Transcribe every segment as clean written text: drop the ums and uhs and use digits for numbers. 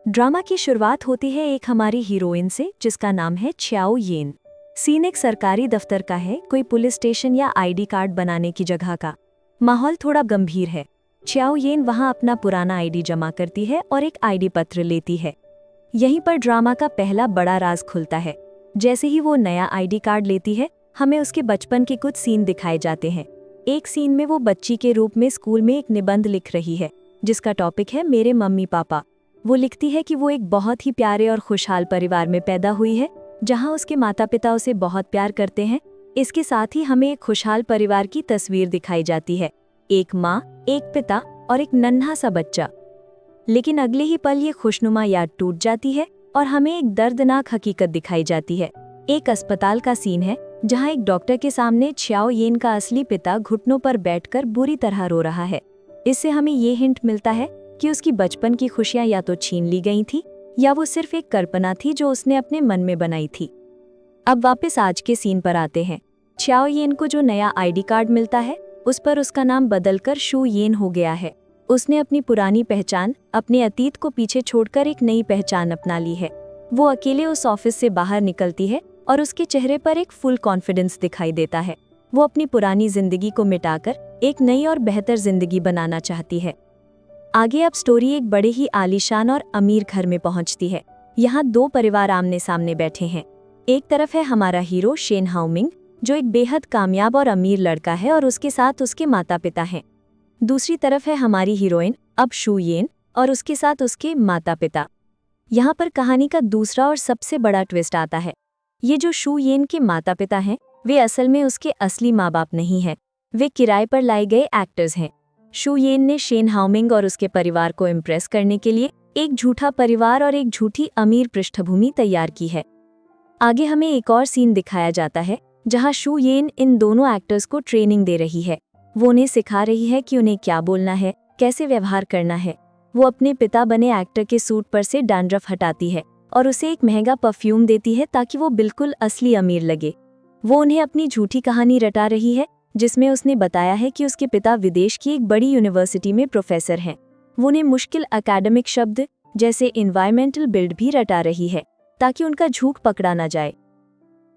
Drama की शुरुआत होती है एक हमारी हीरोइन से जिसका नाम है छियाओ येन। सीन एक सरकारी दफ्तर का है, कोई पुलिस स्टेशन या आईडी कार्ड बनाने की जगह का। माहौल थोड़ा गंभीर है। छियाओ येन वहां अपना पुराना आईडी जमा करती है और एक आईडी पत्र लेती है। यहीं पर ड्रामा का पहला बड़ा राज खुलता है। जैसे ही वो नया आईडी कार्ड लेती है, हमें उसके बचपन के कुछ सीन दिखाए जाते हैं। एक सीन में वो बच्ची के रूप में स्कूल में एक निबंध लिख रही है जिसका टॉपिक है मेरे मम्मी पापा। वो लिखती है कि वो एक बहुत ही प्यारे और खुशहाल परिवार में पैदा हुई है जहां उसके माता पिता उसे बहुत प्यार करते हैं। इसके साथ ही हमें एक खुशहाल परिवार की तस्वीर दिखाई जाती है, एक माँ, एक पिता और एक नन्हा सा बच्चा। लेकिन अगले ही पल ये खुशनुमा याद टूट जाती है और हमें एक दर्दनाक हकीकत दिखाई जाती है। एक अस्पताल का सीन है जहां एक डॉक्टर के सामने छियाओ येन का असली पिता घुटनों पर बैठकर बुरी तरह रो रहा है। इससे हमें ये हिंट मिलता है कि उसकी बचपन की खुशियां या तो छीन ली गई थी या वो सिर्फ एक कल्पना थी जो उसने अपने मन में बनाई थी। अब वापस आज के सीन पर आते हैं। छियाओ येन को जो नया आईडी कार्ड मिलता है उस पर उसका नाम बदलकर शू येन हो गया है। उसने अपनी पुरानी पहचान, अपने अतीत को पीछे छोड़कर एक नई पहचान अपना ली है। वो अकेले उस ऑफिस से बाहर निकलती है और उसके चेहरे पर एक फुल कॉन्फिडेंस दिखाई देता है। वो अपनी पुरानी जिंदगी को मिटाकर एक नई और बेहतर जिंदगी बनाना चाहती है। आगे अब स्टोरी एक बड़े ही आलीशान और अमीर घर में पहुंचती है। यहाँ दो परिवार आमने सामने बैठे हैं। एक तरफ है हमारा हीरो शेन हाओमिंग, जो एक बेहद कामयाब और अमीर लड़का है और उसके साथ उसके माता पिता हैं। दूसरी तरफ है हमारी हीरोइन अब शू येन और उसके साथ उसके माता पिता। यहाँ पर कहानी का दूसरा और सबसे बड़ा ट्विस्ट आता है। ये जो शू येन के माता पिता हैं वे असल में उसके असली माँ बाप नहीं हैं, वे किराए पर लाए गए एक्टर्स हैं। शू येन ने शेन हाओमिंग और उसके परिवार को इम्प्रेस करने के लिए एक झूठा परिवार और एक झूठी अमीर पृष्ठभूमि तैयार की है। आगे हमें एक और सीन दिखाया जाता है जहां शू येन इन दोनों एक्टर्स को ट्रेनिंग दे रही है। वो उन्हें सिखा रही है कि उन्हें क्या बोलना है, कैसे व्यवहार करना है। वो अपने पिता बने एक्टर के सूट पर से डैंड्रफ हटाती है और उसे एक महंगा परफ्यूम देती है ताकि वो बिल्कुल असली अमीर लगे। वो उन्हें अपनी झूठी कहानी रटा रही है जिसमें उसने बताया है कि उसके पिता विदेश की एक बड़ी यूनिवर्सिटी में प्रोफेसर हैं। वो उन्हें मुश्किल एकेडमिक शब्द जैसे एनवायरमेंटल बिल्ड भी रटा रही है ताकि उनका झूठ पकड़ा ना जाए।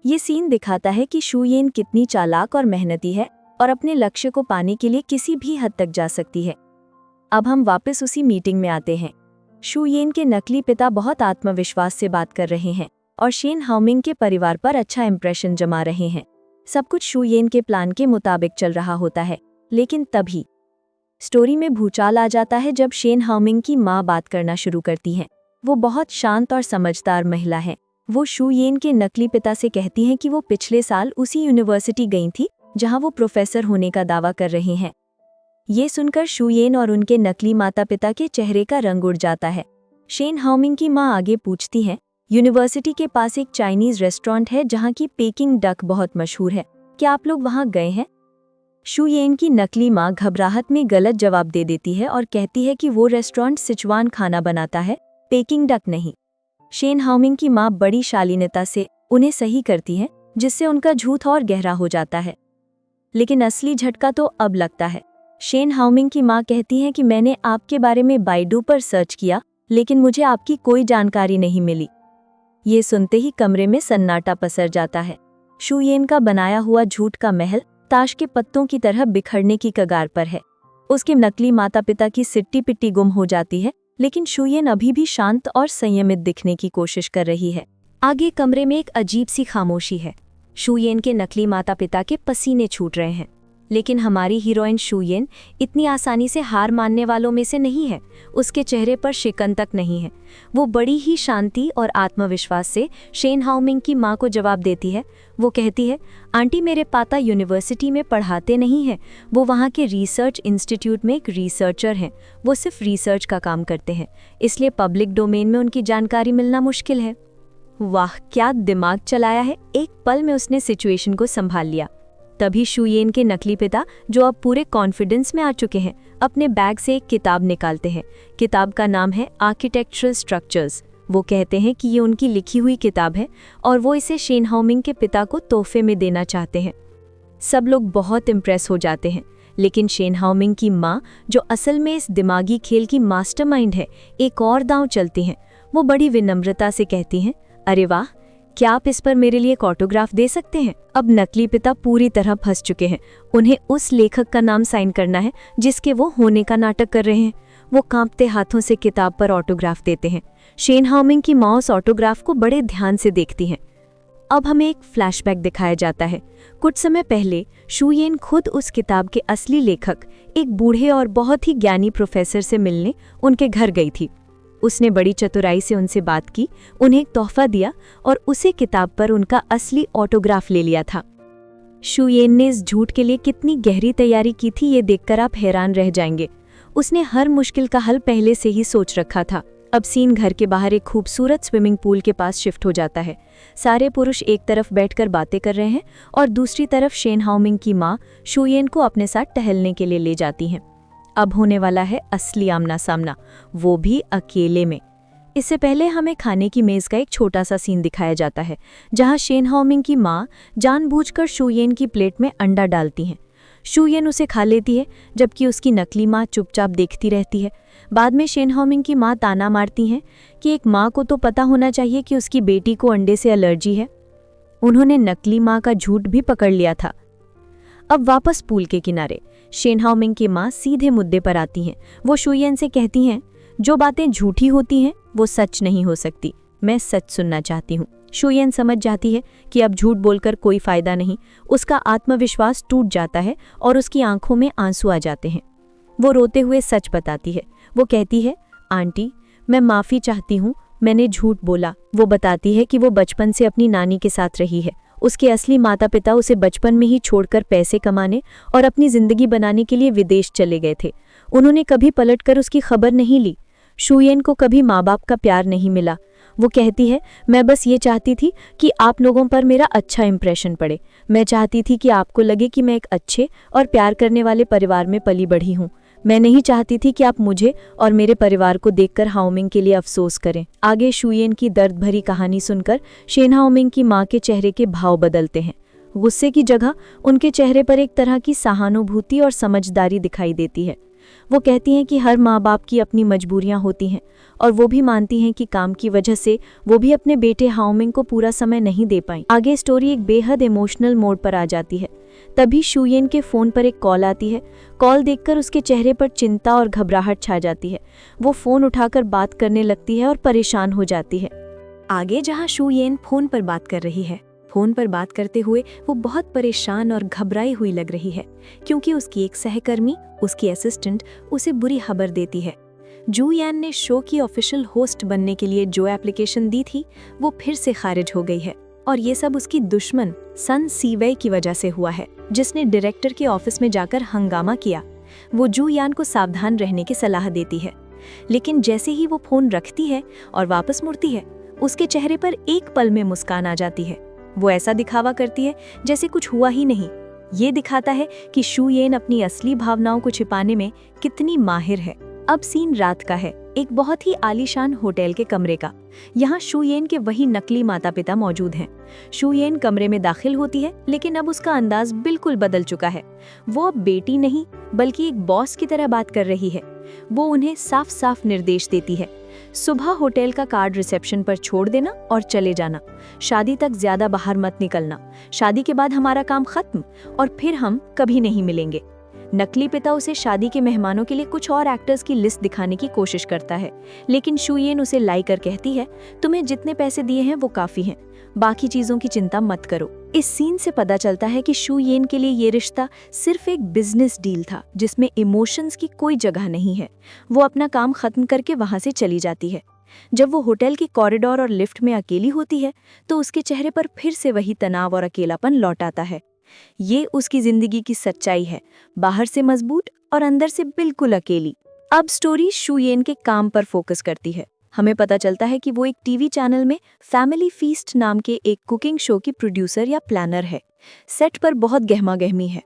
ये सीन दिखाता है कि शू येन कितनी चालाक और मेहनती है और अपने लक्ष्य को पाने के लिए किसी भी हद तक जा सकती है। अब हम वापस उसी मीटिंग में आते हैं। शू येन के नकली पिता बहुत आत्मविश्वास से बात कर रहे हैं और शेन हाओमिंग के परिवार पर अच्छा इंप्रेशन जमा रहे हैं। सब कुछ शू येन के प्लान के मुताबिक चल रहा होता है, लेकिन तभी स्टोरी में भूचाल आ जाता है जब शेन हाओमिंग की माँ बात करना शुरू करती हैं। वो बहुत शांत और समझदार महिला है। वो शू येन के नकली पिता से कहती हैं कि वो पिछले साल उसी यूनिवर्सिटी गई थी जहां वो प्रोफेसर होने का दावा कर रहे हैं। ये सुनकर शू येन और उनके नकली माता पिता के चेहरे का रंग उड़ जाता है। शेन हाओमिंग की माँ आगे पूछती हैं, यूनिवर्सिटी के पास एक चाइनीज रेस्टोरेंट है जहां की पेकिंग डक बहुत मशहूर है, क्या आप लोग वहां गए हैं? शू येन की नकली माँ घबराहट में गलत जवाब दे देती है और कहती है कि वो रेस्टोरेंट सिचुआन खाना बनाता है, पेकिंग डक नहीं। शेन हाओमिंग की माँ बड़ी शालीनता से उन्हें सही करती है जिससे उनका झूठ और गहरा हो जाता है। लेकिन असली झटका तो अब लगता है। शेन हाओमिंग की माँ कहती है कि मैंने आपके बारे में बाइडू पर सर्च किया लेकिन मुझे आपकी कोई जानकारी नहीं मिली। ये सुनते ही कमरे में सन्नाटा पसर जाता है। शू येन का बनाया हुआ झूठ का महल ताश के पत्तों की तरह बिखरने की कगार पर है। उसके नकली माता पिता की सिट्टी पिट्टी गुम हो जाती है, लेकिन शू येन अभी भी शांत और संयमित दिखने की कोशिश कर रही है। आगे कमरे में एक अजीब सी खामोशी है। शू येन के नकली माता पिता के पसीने छूट रहे हैं, लेकिन हमारी हीरोइन शू येन इतनी आसानी से हार मानने वालों में से नहीं है। उसके चेहरे पर शिकन तक नहीं है। वो बड़ी ही शांति और आत्मविश्वास से शेन हाओमिंग की माँ को जवाब देती है। वो कहती है, आंटी मेरे पापा यूनिवर्सिटी में पढ़ाते नहीं हैं, वो वहाँ के रिसर्च इंस्टीट्यूट में एक रिसर्चर हैं। वो सिर्फ रिसर्च का काम करते हैं, इसलिए पब्लिक डोमेन में उनकी जानकारी मिलना मुश्किल है। वाह, क्या दिमाग चलाया है! एक पल में उसने सिचुएशन को संभाल लिया। तभी शू येन के नकली पिता, जो अब पूरे कॉन्फिडेंस में आ चुके हैं, अपने बैग से एक किताब निकालते हैं। किताब का नाम है आर्किटेक्चरल स्ट्रक्चर्स। वो कहते हैं कि ये उनकी लिखी हुई किताब है और वो इसे शेन हाओमिंग के पिता को तोहफे में देना चाहते हैं। सब लोग बहुत इम्प्रेस हो जाते हैं, लेकिन शेन हाओमिंग की माँ, जो असल में इस दिमागी खेल की मास्टरमाइंड है, एक और दांव चलती हैं। वो बड़ी विनम्रता से कहती हैं, अरे वाह, क्या आप इस पर मेरे लिए एक ऑटोग्राफ दे सकते हैं? अब नकली पिता पूरी तरह फंस चुके हैं। उन्हें उस लेखक का नाम साइन करना है जिसके वो होने का नाटक कर रहे हैं। वो कांपते हाथों से किताब पर ऑटोग्राफ देते हैं। शेन हाओमिंग की माँ उस ऑटोग्राफ को बड़े ध्यान से देखती हैं। अब हमें एक फ्लैशबैक दिखाया जाता है। कुछ समय पहले शू येन खुद उस किताब के असली लेखक, एक बूढ़े और बहुत ही ज्ञानी प्रोफेसर से मिलने उनके घर गई थी। उसने बड़ी चतुराई से उनसे बात की, उन्हें एक तोहफा दिया और उसी किताब पर उनका असली ऑटोग्राफ ले लिया था। शू येन ने इस झूठ के लिए कितनी गहरी तैयारी की थी, ये देखकर आप हैरान रह जाएंगे। उसने हर मुश्किल का हल पहले से ही सोच रखा था। अब सीन घर के बाहर एक खूबसूरत स्विमिंग पूल के पास शिफ्ट हो जाता है। सारे पुरुष एक तरफ बैठकर बातें कर रहे हैं और दूसरी तरफ शेन हाओमिंग की माँ शू येन को अपने साथ टहलने के लिए ले जाती हैं। अब होने वाला है असली आमना सामना, वो भी अकेले में। इससे पहले हमें खाने की मेज का एक छोटा सा सीन दिखाया जाता है, जहां शेन हाओमिंग की माँ जानबूझकर शू येन की प्लेट में अंडा डालती हैं। शू येन उसे खा लेती है, जबकि उसकी नकली माँ चुपचाप देखती रहती है। बाद में शेन हाओमिंग की माँ ताना मारती हैं कि एक माँ को तो पता होना चाहिए कि उसकी बेटी को अंडे से एलर्जी है। उन्होंने नकली माँ का झूठ भी पकड़ लिया था। अब वापस पूल के किनारे शेन हाओमिंग की माँ सीधे मुद्दे पर आती हैं। वो शू येन से कहती हैं, जो बातें झूठी होती हैं वो सच नहीं हो सकती। मैं सच सुनना चाहती हूँ। शू येन समझ जाती है कि अब झूठ बोलकर कोई फायदा नहीं। उसका आत्मविश्वास टूट जाता है और उसकी आंखों में आंसू आ जाते हैं। वो रोते हुए सच बताती है। वो कहती है, आंटी, मैं माफ़ी चाहती हूँ, मैंने झूठ बोला। वो बताती है कि वो बचपन से अपनी नानी के साथ रही है। उसके असली माता पिता उसे बचपन में ही छोड़कर पैसे कमाने और अपनी ज़िंदगी बनाने के लिए विदेश चले गए थे। उन्होंने कभी पलटकर उसकी खबर नहीं ली। शू येन को कभी माँ बाप का प्यार नहीं मिला। वो कहती है, मैं बस ये चाहती थी कि आप लोगों पर मेरा अच्छा इंप्रेशन पड़े। मैं चाहती थी कि आपको लगे कि मैं एक अच्छे और प्यार करने वाले परिवार में पली बढ़ी हूँ। मैं नहीं चाहती थी कि आप मुझे और मेरे परिवार को देखकर हाओमिंग के लिए अफसोस करें। आगे शू येन की दर्द भरी कहानी सुनकर शेन हाओमिंग की माँ के चेहरे के भाव बदलते हैं। गुस्से की जगह उनके चेहरे पर एक तरह की सहानुभूति और समझदारी दिखाई देती है। वो कहती हैं कि हर माँ बाप की अपनी मजबूरियां होती हैं और वो भी मानती हैं कि काम की वजह से वो भी अपने बेटे हाओमिंग को पूरा समय नहीं दे पाई। आगे स्टोरी एक बेहद इमोशनल मोड पर आ जाती है। तभी शू येन के फ़ोन पर एक कॉल आती है। कॉल देखकर उसके चेहरे पर चिंता और घबराहट छा जाती है। वो फ़ोन उठाकर बात करने लगती है और परेशान हो जाती है। आगे जहाँ शू येन फ़ोन पर बात कर रही है, फ़ोन पर बात करते हुए वो बहुत परेशान और घबराई हुई लग रही है, क्योंकि उसकी एक सहकर्मी, उसकी असिस्टेंट, उसे बुरी खबर देती है। जू यान ने शो की ऑफिशियल होस्ट बनने के लिए जो एप्लीकेशन दी थी, वो फिर से खारिज हो गई है और ये सब उसकी दुश्मन सन सीवे की वजह से हुआ है, जिसने डायरेक्टर के ऑफिस में जाकर हंगामा किया। वो जू यान को सावधान रहने की सलाह देती है, लेकिन जैसे ही वो फ़ोन रखती है और वापस मुड़ती है, उसके चेहरे पर एक पल में मुस्कान आ जाती है। वो ऐसा दिखावा करती है जैसे कुछ हुआ ही नहीं। ये दिखाता है कि शू येन अपनी असली भावनाओं को छिपाने में कितनी माहिर है। अब सीन रात का है, एक बहुत ही आलीशान होटल के कमरे का। यहाँ शू येन के वही नकली माता पिता मौजूद हैं। शू येन कमरे में दाखिल होती है, लेकिन अब उसका अंदाज बिल्कुल बदल चुका है। वो अब बेटी नहीं बल्कि एक बॉस की तरह बात कर रही है। वो उन्हें साफ साफ निर्देश देती है, सुबह होटल का कार्ड रिसेप्शन पर छोड़ देना और चले जाना। शादी तक ज्यादा बाहर मत निकलना। शादी के बाद हमारा काम खत्म और फिर हम कभी नहीं मिलेंगे। नकली पिता उसे शादी के मेहमानों के लिए कुछ और एक्टर्स की लिस्ट दिखाने की कोशिश करता है, लेकिन शू येन उसे लाई कर कहती है, तुम्हें जितने पैसे दिए हैं वो काफी हैं, बाकी चीजों की चिंता मत करो। इस सीन से पता चलता है कि शू येन के लिए ये रिश्ता सिर्फ एक बिजनेस डील था, जिसमें इमोशंस की कोई जगह नहीं है। वो अपना काम खत्म करके वहां से चली जाती है। जब वो होटल की कॉरिडोर और लिफ्ट में अकेली होती है, तो उसके चेहरे पर फिर से वही तनाव और अकेलापन लौट आता है। ये उसकी जिंदगी की सच्चाई है, बाहर से मजबूत और अंदर से बिल्कुल अकेली। अब स्टोरी शू येन के काम पर फोकस करती है। हमें पता चलता है कि वो एक टीवी चैनल में फैमिली फीस्ट नाम के एक कुकिंग शो की प्रोड्यूसर या प्लानर है। सेट पर बहुत गहमा गहमी है।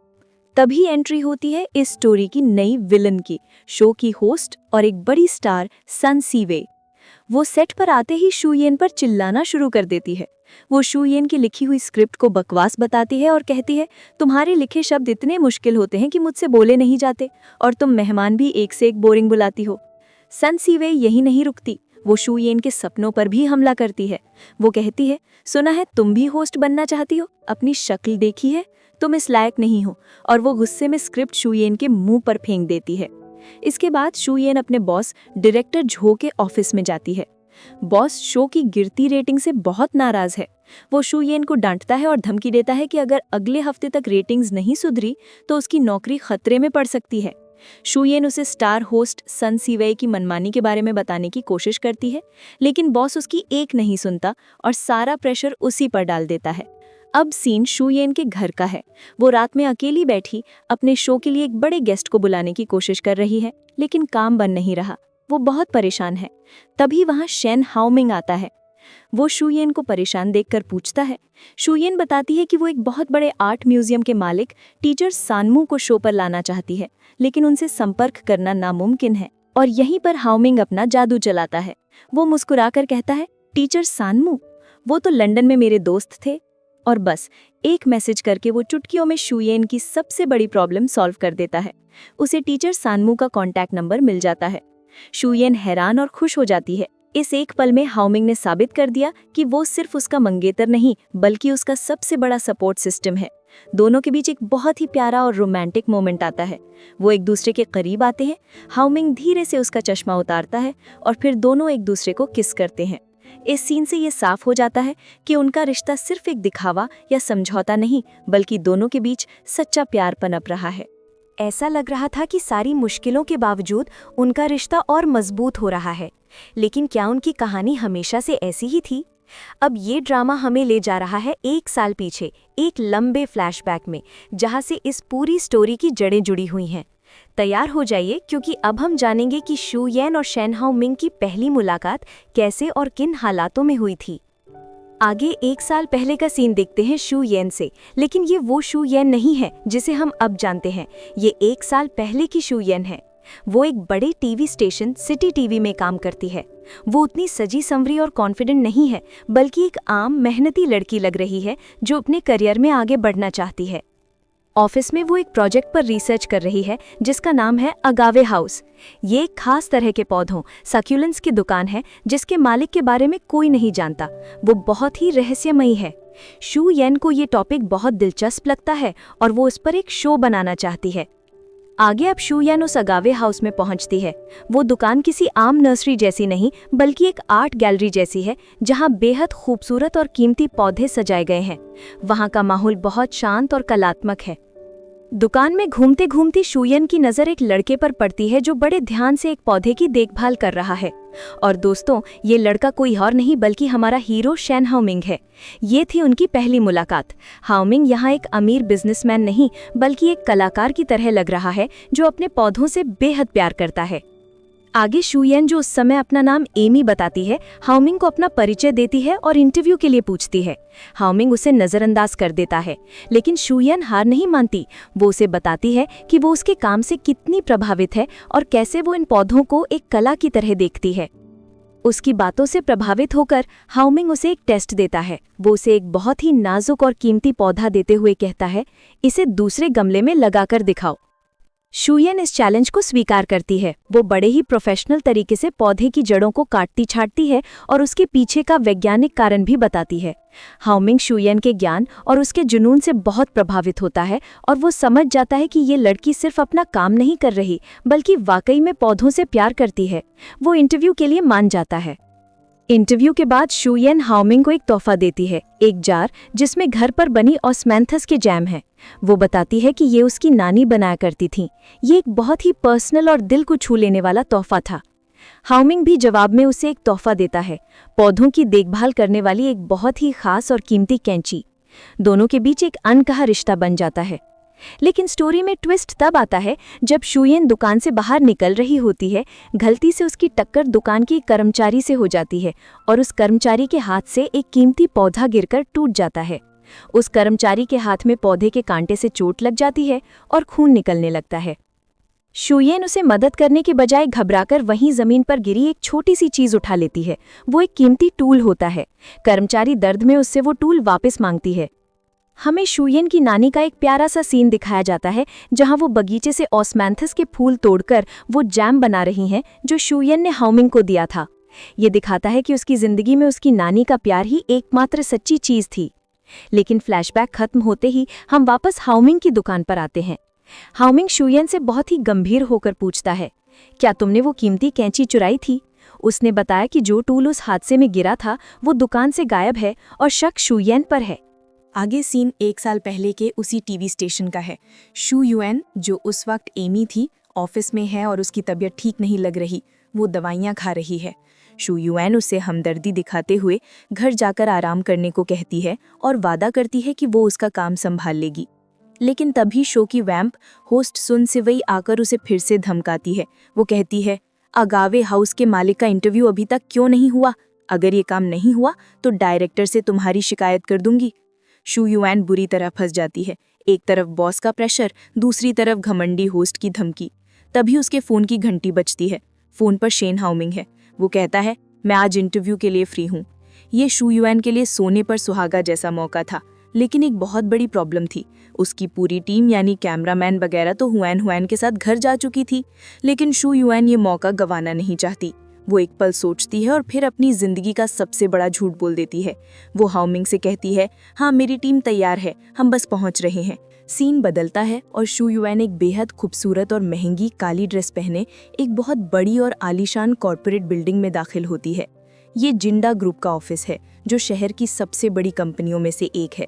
तभी एंट्री होती है इस स्टोरी की नई विलन की, शो की होस्ट और एक बड़ी स्टार सन सीवे। वो सेट पर आते ही शूयेन पर चिल्लाना शुरू कर देती है। वो शूयेन की लिखी हुई स्क्रिप्ट को बकवास बताती है और कहती है, तुम्हारे लिखे शब्द इतने मुश्किल होते हैं कि मुझसे बोले नहीं जाते, और तुम मेहमान भी एक से एक बोरिंग बुलाती हो। सन सीवे यही नहीं रुकती, वो शूयेन के सपनों पर भी हमला करती है। वो कहती है, सुना है तुम भी होस्ट बनना चाहती हो, अपनी शक्ल देखी है, तुम इस लायक नहीं हो। और वो गुस्से में स्क्रिप्ट शूयेन के मुंह पर फेंक देती है। इसके बाद शूयेन अपने बॉस डायरेक्टर झो के ऑफिस में जाती है। बॉस शो की गिरती रेटिंग से बहुत नाराज है। वो शूयेन को डांटता है और धमकी देता है कि अगर अगले हफ्ते तक रेटिंग्स नहीं सुधरी तो उसकी नौकरी खतरे में पड़ सकती है। शूयेन उसे स्टार होस्ट सन सीवे की मनमानी के बारे में बताने की कोशिश करती है, लेकिन बॉस उसकी एक नहीं सुनता और सारा प्रेशर उसी पर डाल देता है। अब सीन शूयेन के घर का है। वो रात में अकेली बैठी अपने शो के लिए एक बड़े गेस्ट को बुलाने की कोशिश कर रही है, लेकिन काम बन नहीं रहा। वो बहुत परेशान है। तभी वहां शेन हाओमिंग आता है। वो शूयेन को परेशान देखकर पूछता है। शूयेन बताती है कि वो एक बहुत बड़े आर्ट म्यूजियम के मालिक टीचर सानमू को शो पर लाना चाहती है, लेकिन उनसे संपर्क करना नामुमकिन है। और यहीं पर हाओमिंग अपना जादू चलाता है। वो मुस्कुराकर कहता है, टीचर सानमू, वो तो लंदन में मेरे दोस्त थे। और बस एक मैसेज करके वो चुटकियों में शूयेन की सबसे बड़ी प्रॉब्लम सॉल्व कर देता है। उसे टीचर सानमू का कॉन्टैक्ट नंबर मिल जाता है। शूयेन हैरान और खुश हो जाती है। इस एक पल में हाओमिंग ने साबित कर दिया कि वो सिर्फ उसका मंगेतर नहीं, बल्कि उसका सबसे बड़ा सपोर्ट सिस्टम है। दोनों के बीच एक बहुत ही प्यारा और रोमांटिक मोमेंट आता है। वो एक दूसरे के करीब आते हैं। हाओमिंग धीरे से उसका चश्मा उतारता है और फिर दोनों एक दूसरे को किस करते हैं। इस सीन से ये साफ हो जाता है कि उनका रिश्ता सिर्फ एक दिखावा या समझौता नहीं, बल्कि दोनों के बीच सच्चा प्यार पनप रहा है। ऐसा लग रहा था कि सारी मुश्किलों के बावजूद उनका रिश्ता और मजबूत हो रहा है। लेकिन क्या उनकी कहानी हमेशा से ऐसी ही थी? अब ये ड्रामा हमें ले जा रहा है 1 साल पीछे, एक लंबे फ्लैशबैक में, जहां से इस पूरी स्टोरी की जड़ें जुड़ी हुई हैं। तैयार हो जाइए, क्योंकि अब हम जानेंगे कि शूयेन और शेन हाओमिंग की पहली मुलाकात कैसे और किन हालातों में हुई थी। आगे 1 साल पहले का सीन देखते हैं शूयेन से, लेकिन ये वो शूयेन नहीं है जिसे हम अब जानते हैं। ये 1 साल पहले की शूयेन है। वो एक बड़े टीवी स्टेशन सिटी टीवी में काम करती है। वो उतनी सजी संवरी और कॉन्फिडेंट नहीं है, बल्कि एक आम मेहनती लड़की लग रही है जो अपने करियर में आगे बढ़ना चाहती है। ऑफिस में वो एक प्रोजेक्ट पर रिसर्च कर रही है जिसका नाम है अगावे हाउस। ये एक खास तरह के पौधों सक्यूलेंट्स की दुकान है जिसके मालिक के बारे में कोई नहीं जानता। वो बहुत ही रहस्यमयी है। शूयेन को ये टॉपिक बहुत दिलचस्प लगता है और वो उस पर एक शो बनाना चाहती है। आगे अब शूयेन उस अगावे हाउस में पहुंचती है। वो दुकान किसी आम नर्सरी जैसी नहीं, बल्कि एक आर्ट गैलरी जैसी है जहां बेहद खूबसूरत और कीमती पौधे सजाए गए हैं। वहां का माहौल बहुत शांत और कलात्मक है। दुकान में घूमते घूमती शूयेन की नज़र एक लड़के पर पड़ती है जो बड़े ध्यान से एक पौधे की देखभाल कर रहा है। और दोस्तों, ये लड़का कोई और नहीं बल्कि हमारा हीरो शेन हाओमिंग है। ये थी उनकी पहली मुलाकात। हाओमिंग यहाँ एक अमीर बिजनेसमैन नहीं, बल्कि एक कलाकार की तरह लग रहा है जो अपने पौधों से बेहद प्यार करता है। आगे शूयेन, जो उस समय अपना नाम एमी बताती है, हाओमिंग को अपना परिचय देती है और इंटरव्यू के लिए पूछती है। हाओमिंग उसे नज़रअंदाज कर देता है, लेकिन शूयेन हार नहीं मानती। वो उसे बताती है कि वो उसके काम से कितनी प्रभावित है और कैसे वो इन पौधों को एक कला की तरह देखती है। उसकी बातों से प्रभावित होकर हाओमिंग उसे एक टेस्ट देता है। वो उसे एक बहुत ही नाजुक और कीमती पौधा देते हुए कहता है, इसे दूसरे गमले में लगाकर दिखाओ। शूयेन इस चैलेंज को स्वीकार करती है। वो बड़े ही प्रोफेशनल तरीके से पौधे की जड़ों को काटती छाटती है और उसके पीछे का वैज्ञानिक कारण भी बताती है। हाओमिंग शूयेन के ज्ञान और उसके जुनून से बहुत प्रभावित होता है और वो समझ जाता है कि ये लड़की सिर्फ अपना काम नहीं कर रही, बल्कि वाकई में पौधों से प्यार करती है। वो इंटरव्यू के लिए मान जाता है। इंटरव्यू के बाद शूयेन हाओमिंग को एक तोहफा देती है, एक जार जिसमें घर पर बनी ऑस्मैंथस के जैम है। वो बताती है कि ये उसकी नानी बनाया करती थीं। ये एक बहुत ही पर्सनल और दिल को छू लेने वाला तोहफा था। हाओमिंग भी जवाब में उसे एक तोहफा देता है, पौधों की देखभाल करने वाली एक बहुत ही खास और कीमती कैंची। दोनों के बीच एक अनकहा रिश्ता बन जाता है। लेकिन स्टोरी में ट्विस्ट तब आता है जब शूयेन दुकान से बाहर निकल रही होती है। गलती से उसकी टक्कर दुकान की कर्मचारी से हो जाती है और उस कर्मचारी के हाथ से एक कीमती पौधा गिरकर टूट जाता है। उस कर्मचारी के हाथ में पौधे के कांटे से चोट लग जाती है और खून निकलने लगता है। शुयेन उसे मदद करने के बजाय घबराकर वहीं जमीन पर गिरी एक छोटी सी चीज उठा लेती है। वो एक कीमती टूल होता है। कर्मचारी दर्द में उससे वो टूल वापस मांगती है। हमें शुयेन की नानी का एक प्यारा सा सीन दिखाया जाता है, जहां वो बगीचे से ऑस्मैंथस के फूल तोड़कर वो जैम बना रही हैं जो शुयेन ने हाओमिंग को दिया था। ये दिखाता है कि उसकी जिंदगी में उसकी नानी का प्यार ही एकमात्र सच्ची चीज थी। लेकिन फ्लैशबैक खत्म होते ही हम वापस हाओमिंग की दुकान पर आते हैं। हाओमिंग शुयेन से बहुत ही गंभीर होकर पूछता है, क्या तुमने वो कीमती कैंची चुराई थी? उसने बताया कि जो टूल उस हादसे में गिरा था वो दुकान से गायब है और शक शुयेन पर है। आगे सीन 1 साल पहले के उसी टीवी स्टेशन का है। शू युएन, जो उस वक्त एमी थी, ऑफिस में है और उसकी तबीयत ठीक नहीं लग रही। वो दवाइयाँ खा रही है। शू युएन उसे हमदर्दी दिखाते हुए घर जाकर आराम करने को कहती है और वादा करती है कि वो उसका काम संभाल लेगी। लेकिन तभी शो की वैम्प होस्ट सुन सिवई आकर उसे फिर से धमकाती है। वो कहती है, अगावे हाउस के मालिक का इंटरव्यू अभी तक क्यों नहीं हुआ? अगर ये काम नहीं हुआ तो डायरेक्टर से तुम्हारी शिकायत कर दूंगी। शू युएन बुरी तरह फंस जाती है। एक तरफ बॉस का प्रेशर, दूसरी तरफ घमंडी होस्ट की धमकी। तभी उसके फ़ोन की घंटी बजती है। फ़ोन पर शेन हाओमिंग है। वो कहता है, मैं आज इंटरव्यू के लिए फ्री हूँ। ये शू युएन के लिए सोने पर सुहागा जैसा मौका था। लेकिन एक बहुत बड़ी प्रॉब्लम थी। उसकी पूरी टीम यानी कैमरामैन वगैरह तो हुएन के साथ घर जा चुकी थी। लेकिन शू युएन ये मौका गंवाना नहीं चाहती। वो एक पल सोचती है और फिर अपनी जिंदगी का सबसे बड़ा झूठ बोल देती है। वो हाओमिंग से कहती है, हाँ मेरी टीम तैयार है, हम बस पहुंच रहे हैं। सीन बदलता है और शू युएन एक बेहद खूबसूरत और महंगी काली ड्रेस पहने एक बहुत बड़ी और आलीशान कॉर्पोरेट बिल्डिंग में दाखिल होती है। ये जिंडा ग्रुप का ऑफिस है, जो शहर की सबसे बड़ी कंपनियों में से एक है।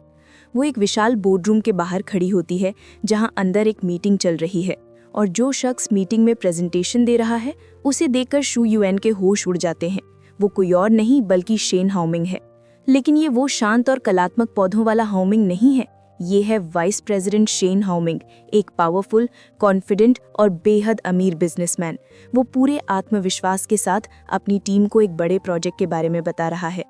वो एक विशाल बोर्डरूम के बाहर खड़ी होती है, जहां अंदर एक मीटिंग चल रही है और जो शख्स मीटिंग में प्रेजेंटेशन दे रहा है उसे देखकर शू युएन के होश उड़ जाते हैं। वो कोई और नहीं बल्कि शेन हाओमिंग है। लेकिन ये वो शांत और कलात्मक पौधों वाला हाओमिंग नहीं है। ये है वाइस प्रेसिडेंट शेन हाओमिंग, एक पावरफुल, कॉन्फिडेंट और बेहद अमीर बिजनेसमैन। वो पूरे आत्मविश्वास के साथ अपनी टीम को एक बड़े प्रोजेक्ट के बारे में बता रहा है।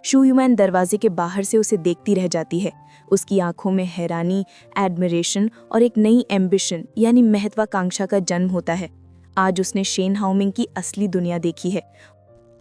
शू युएन दरवाजे के बाहर से उसे देखती रह जाती है। उसकी आंखों में हैरानी, एडमिरेशन और एक नई एम्बिशन यानी महत्वाकांक्षा का जन्म होता है। आज उसने शेन हाओमिंग की असली दुनिया देखी है।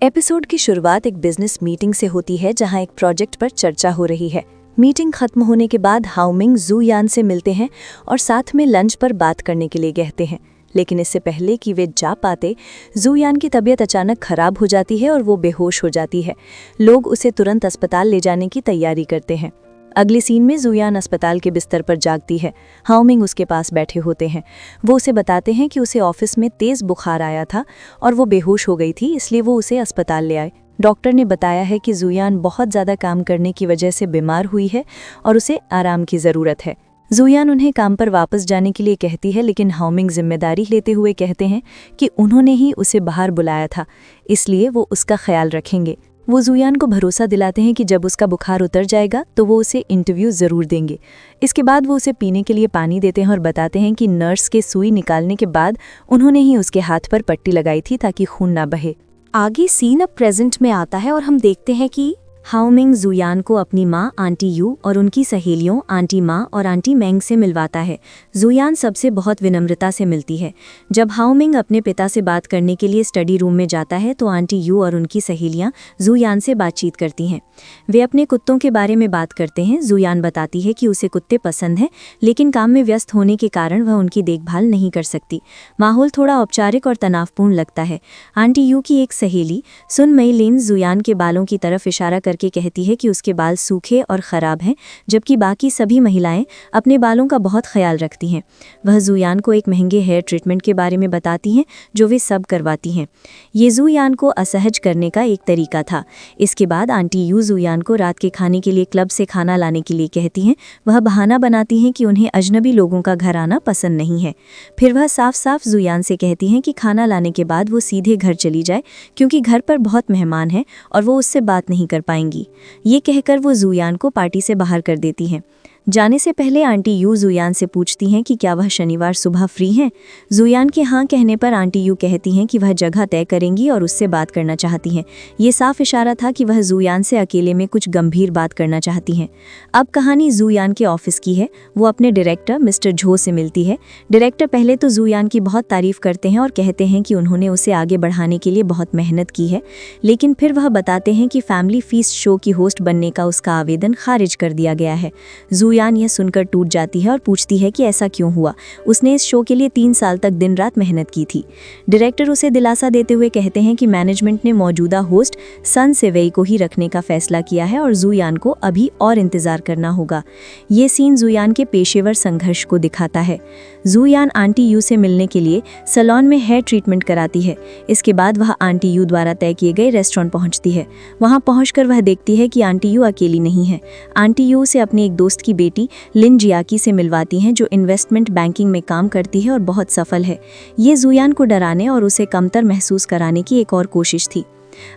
एपिसोड की शुरुआत एक बिजनेस मीटिंग से होती है, जहां एक प्रोजेक्ट पर चर्चा हो रही है। मीटिंग खत्म होने के बाद हाओमिंग जुयान से मिलते हैं और साथ में लंच पर बात करने के लिए कहते हैं। लेकिन इससे पहले कि वे जा पाते, जुयान की तबीयत अचानक खराब हो जाती है और वो बेहोश हो जाती है। लोग उसे तुरंत अस्पताल ले जाने की तैयारी करते हैं। अगले सीन में जुयान अस्पताल के बिस्तर पर जागती है। हाओमिंग उसके पास बैठे होते हैं। वो उसे बताते हैं कि उसे ऑफिस में तेज बुखार आया था और वो बेहोश हो गई थी, इसलिए वो उसे अस्पताल ले आए। डॉक्टर ने बताया है कि जुयान बहुत ज़्यादा काम करने की वजह से बीमार हुई है और उसे आराम की ज़रूरत है। जुयान उन्हें काम पर वापस जाने के लिए कहती है, लेकिन हाओमिंग जिम्मेदारी लेते हुए कहते हैं कि उन्होंने ही उसे बाहर बुलाया था, इसलिए वो उसका ख्याल रखेंगे। वो जुयान को भरोसा दिलाते हैं कि जब उसका बुखार उतर जाएगा तो वो उसे इंटरव्यू ज़रूर देंगे। इसके बाद वो उसे पीने के लिए पानी देते हैं और बताते हैं कि नर्स के सुई निकालने के बाद उन्होंने ही उसके हाथ पर पट्टी लगाई थी ताकि खून ना बहे। आगे सीन अब प्रेजेंट में आता है और हम देखते हैं कि हाओमिंग जुयान को अपनी माँ आंटी यू और उनकी सहेलियों आंटी माँ और आंटी मेंग से मिलवाता है। जुयान सबसे बहुत विनम्रता से मिलती है। जब हाओमिंग अपने पिता से बात करने के लिए स्टडी रूम में जाता है तो आंटी यू और उनकी सहेलियाँ जुयान से बातचीत करती हैं। वे अपने कुत्तों के बारे में बात करते हैं। जुयान बताती है कि उसे कुत्ते पसंद हैं, लेकिन काम में व्यस्त होने के कारण वह उनकी देखभाल नहीं कर सकती। माहौल थोड़ा औपचारिक और तनावपूर्ण लगता है। आंटी यू की एक सहेली सुन मई लिन जुयान के बालों की तरफ इशारा करके कहती है कि उसके बाल सूखे और ख़राब हैं, जबकि बाकी सभी महिलाएं अपने बालों का बहुत ख्याल रखती हैं। वह जुयान को एक महंगे हेयर ट्रीटमेंट के बारे में बताती हैं जो वे सब करवाती हैं। ये जुयान को असहज करने का एक तरीका था। इसके बाद आंटी यू जुयान को रात के खाने के लिए क्लब से खाना लाने के लिए कहती हैं। वह बहाना बनाती हैं कि उन्हें अजनबी लोगों का घर आना पसंद नहीं है। फिर वह साफ साफ जुयान से कहती हैं कि खाना लाने के बाद वो सीधे घर चली जाए, क्योंकि घर पर बहुत मेहमान हैं और वो उससे बात नहीं कर पाएंगी। ये कहकर वो जुयान को पार्टी से बाहर कर देती हैं। जाने से पहले आंटी यू जुयान से पूछती हैं कि क्या वह शनिवार सुबह फ्री हैं। जुयान के हाँ कहने पर आंटी यू कहती हैं कि वह जगह तय करेंगी और उससे बात करना चाहती हैं। ये साफ इशारा था कि वह जुयान से अकेले में कुछ गंभीर बात करना चाहती हैं। अब कहानी जुयान के ऑफिस की है। वो अपने डायरेक्टर मिस्टर झो से मिलती है। डायरेक्टर पहले तो जुयान की बहुत तारीफ करते हैं और कहते हैं कि उन्होंने उसे आगे बढ़ाने के लिए बहुत मेहनत की है, लेकिन फिर वह बताते हैं कि फैमिली फीस्ट शो की होस्ट बनने का उसका आवेदन खारिज कर दिया गया है। जुयान यह सुनकर टूट जाती है और पूछती है कि ऐसा क्यों हुआ। उसने इस शो के लिए 3 साल तक दिन रात मेहनत की थी। डायरेक्टर उसे दिलासा देते हुए कहते हैं कि मैनेजमेंट ने मौजूदा होस्ट सन सेवेई को ही रखने का फैसला किया है और जुयान को अभी और इंतजार करना होगा। ये सीन जुयान के पेशेवर संघर्ष को दिखाता है। जुयान आंटी यू से मिलने के लिए सैलून में हेयर ट्रीटमेंट कराती है। इसके बाद वह आंटी यू द्वारा तय किए गए रेस्टोरेंट पहुंचती है। वहां पहुंचकर वह देखती है कि आंटी यू अकेली नहीं है। आंटी यू से अपने एक दोस्त की बेटी लिन जियाकी से मिलवाती हैं, जो इन्वेस्टमेंट बैंकिंग में काम करती है और बहुत सफल है। ये जुयान को डराने और उसे कमतर महसूस कराने की एक और कोशिश थी।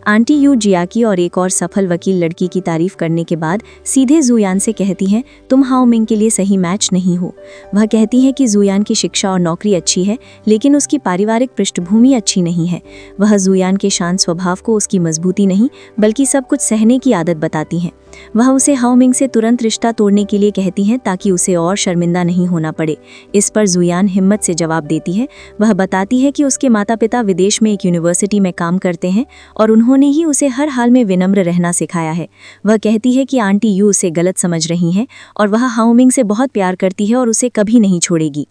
आंटी यू जियाकी और एक और सफल वकील लड़की की तारीफ करने के बाद सीधे जुयान से कहती हैं, तुम हाओ मिंग के लिए सही मैच नहीं हो। वह कहती हैं कि जुयान की शिक्षा और नौकरी अच्छी है, लेकिन उसकी पारिवारिक पृष्ठभूमि अच्छी नहीं है। वह जुयान के शांत स्वभाव को उसकी मजबूती नहीं बल्कि सब कुछ सहने की आदत बताती हैं। वह उसे हाओ मिंग से तुरंत रिश्ता तोड़ने के लिए कहती हैं ताकि उसे और शर्मिंदा नहीं होना पड़े। इस पर जुयान हिम्मत से जवाब देती है। वह बताती है कि उसके माता पिता विदेश में एक यूनिवर्सिटी में काम करते हैं और उन्होंने ही उसे हर हाल में विनम्र रहना सिखाया है। वह कहती है कि आंटी यू उसे गलत समझ रही हैं और वह हाओ मिंग से बहुत प्यार करती है और उसे कभी नहीं छोड़ेगी।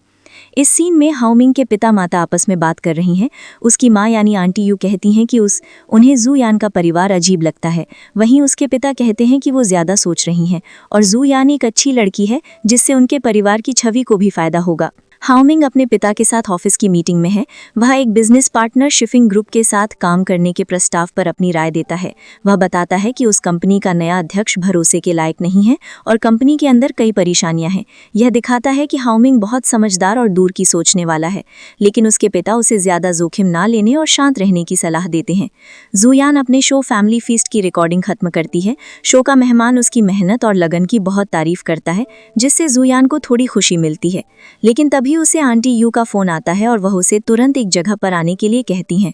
इस सीन में हाओ मिंग के पिता माता आपस में बात कर रही हैं। उसकी माँ यानी आंटी यू कहती हैं कि उन्हें जुयान का परिवार अजीब लगता है। वहीं उसके पिता कहते हैं कि वो ज़्यादा सोच रही हैं और जुयान एक अच्छी लड़की है जिससे उनके परिवार की छवि को भी फायदा होगा। हाओ मिंग अपने पिता के साथ ऑफिस की मीटिंग में है। वह एक बिजनेस पार्टनर शिपिंग ग्रुप के साथ काम करने के प्रस्ताव पर अपनी राय देता है। वह बताता है कि उस कंपनी का नया अध्यक्ष भरोसे के लायक नहीं है और कंपनी के अंदर कई परेशानियां हैं। यह दिखाता है कि हाओ मिंग बहुत समझदार और दूर की सोचने वाला है, लेकिन उसके पिता उसे ज्यादा जोखिम ना लेने और शांत रहने की सलाह देते हैं। जुयान अपने शो फैमिली फीस्ट की रिकॉर्डिंग खत्म करती है। शो का मेहमान उसकी मेहनत और लगन की बहुत तारीफ करता है, जिससे जुयान को थोड़ी खुशी मिलती है। लेकिन तभी उसे आंटी यू का फोन आता है और वह उसे तुरंत एक जगह पर आने के लिए कहती हैं।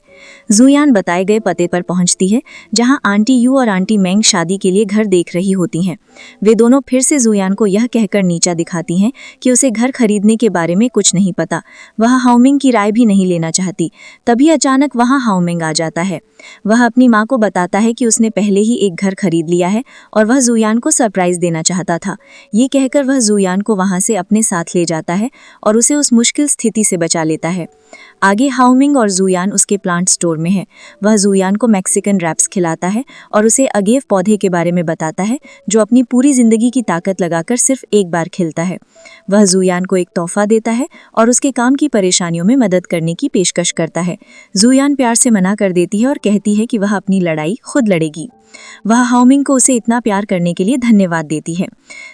जुयान बताए गए पते पर पहुंचती है, जहां आंटी यू और आंटी मेंग शादी के लिए घर देख रही होती हैं। वे दोनों फिर से जुयान को यह कहकर नीचा दिखाती हैं कि उसे घर खरीदने के बारे में कुछ नहीं पता। वह हाओ मिंग की राय भी नहीं लेना चाहती। तभी अचानक वहां हाओ मिंग आ जाता है। वह अपनी माँ को बताता है कि उसने पहले ही एक घर खरीद लिया है और वह जुयान को सरप्राइज देना चाहता था। ये कहकर वह जुयान को वहां से अपने साथ ले जाता है और उसे उस मुश्किल स्थिति से बचा लेता है। आगे हाओ मिंग और जुयान उसके प्लांट स्टोर में है। वह जुयान को मैक्सिकन रैप्स खिलाता है और उसे अगेव पौधे के बारे में बताता है, जो अपनी पूरी जिंदगी की ताकत लगाकर सिर्फ एक बार खिलता है। वह जुयान को एक तोहफा देता है और उसके काम की परेशानियों में मदद करने की पेशकश करता है। जुयान प्यार से मना कर देती है और कहती है कि वह अपनी लड़ाई खुद लड़ेगी। वह हाओ मिंग को उसे इतना प्यार करने के लिए धन्यवाद देती है।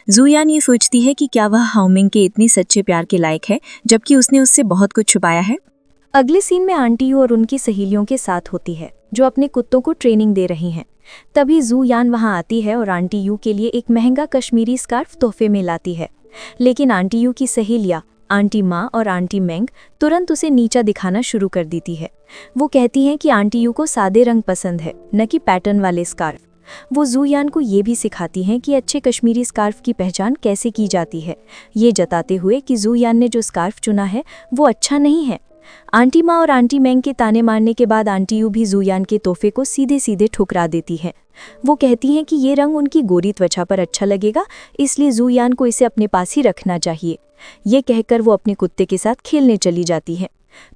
जुयान ये सोचती है कि क्या वह हाओ मिंग के इतने सच्चे प्यार के लायक है, जबकि उसने उससे बहुत कुछ छुपाया है। अगले सीन में आंटी यू और उनकी सहेलियों के साथ होती है, जो अपने कुत्तों को ट्रेनिंग दे रही हैं। तभी जुयान वहां आती है और आंटी यू के लिए एक महंगा कश्मीरी स्कार्फ तोहफे में लाती है। लेकिन आंटी यू की सहेलियां आंटी माँ और आंटी मेंग तुरंत उसे नीचा दिखाना शुरू कर देती है। वो कहती हैं कि आंटी यू को सादे रंग पसंद है, न कि पैटर्न वाले स्कार्फ। वो जुयान को ये भी सिखाती हैं कि अच्छे कश्मीरी स्कार्फ की पहचान कैसे की जाती है, ये जताते हुए कि जुयान ने जो स्कार्फ चुना है वो अच्छा नहीं है। आंटी माँ और आंटी मेंग के ताने मारने के बाद आंटी यू भी जुयान के तोहफे को सीधे सीधे ठुकरा देती है। वो कहती हैं कि ये रंग उनकी गोरी त्वचा पर अच्छा लगेगा, इसलिए जुयान को इसे अपने पास ही रखना चाहिए। ये कहकर वो अपने कुत्ते के साथ खेलने चली जाती हैं।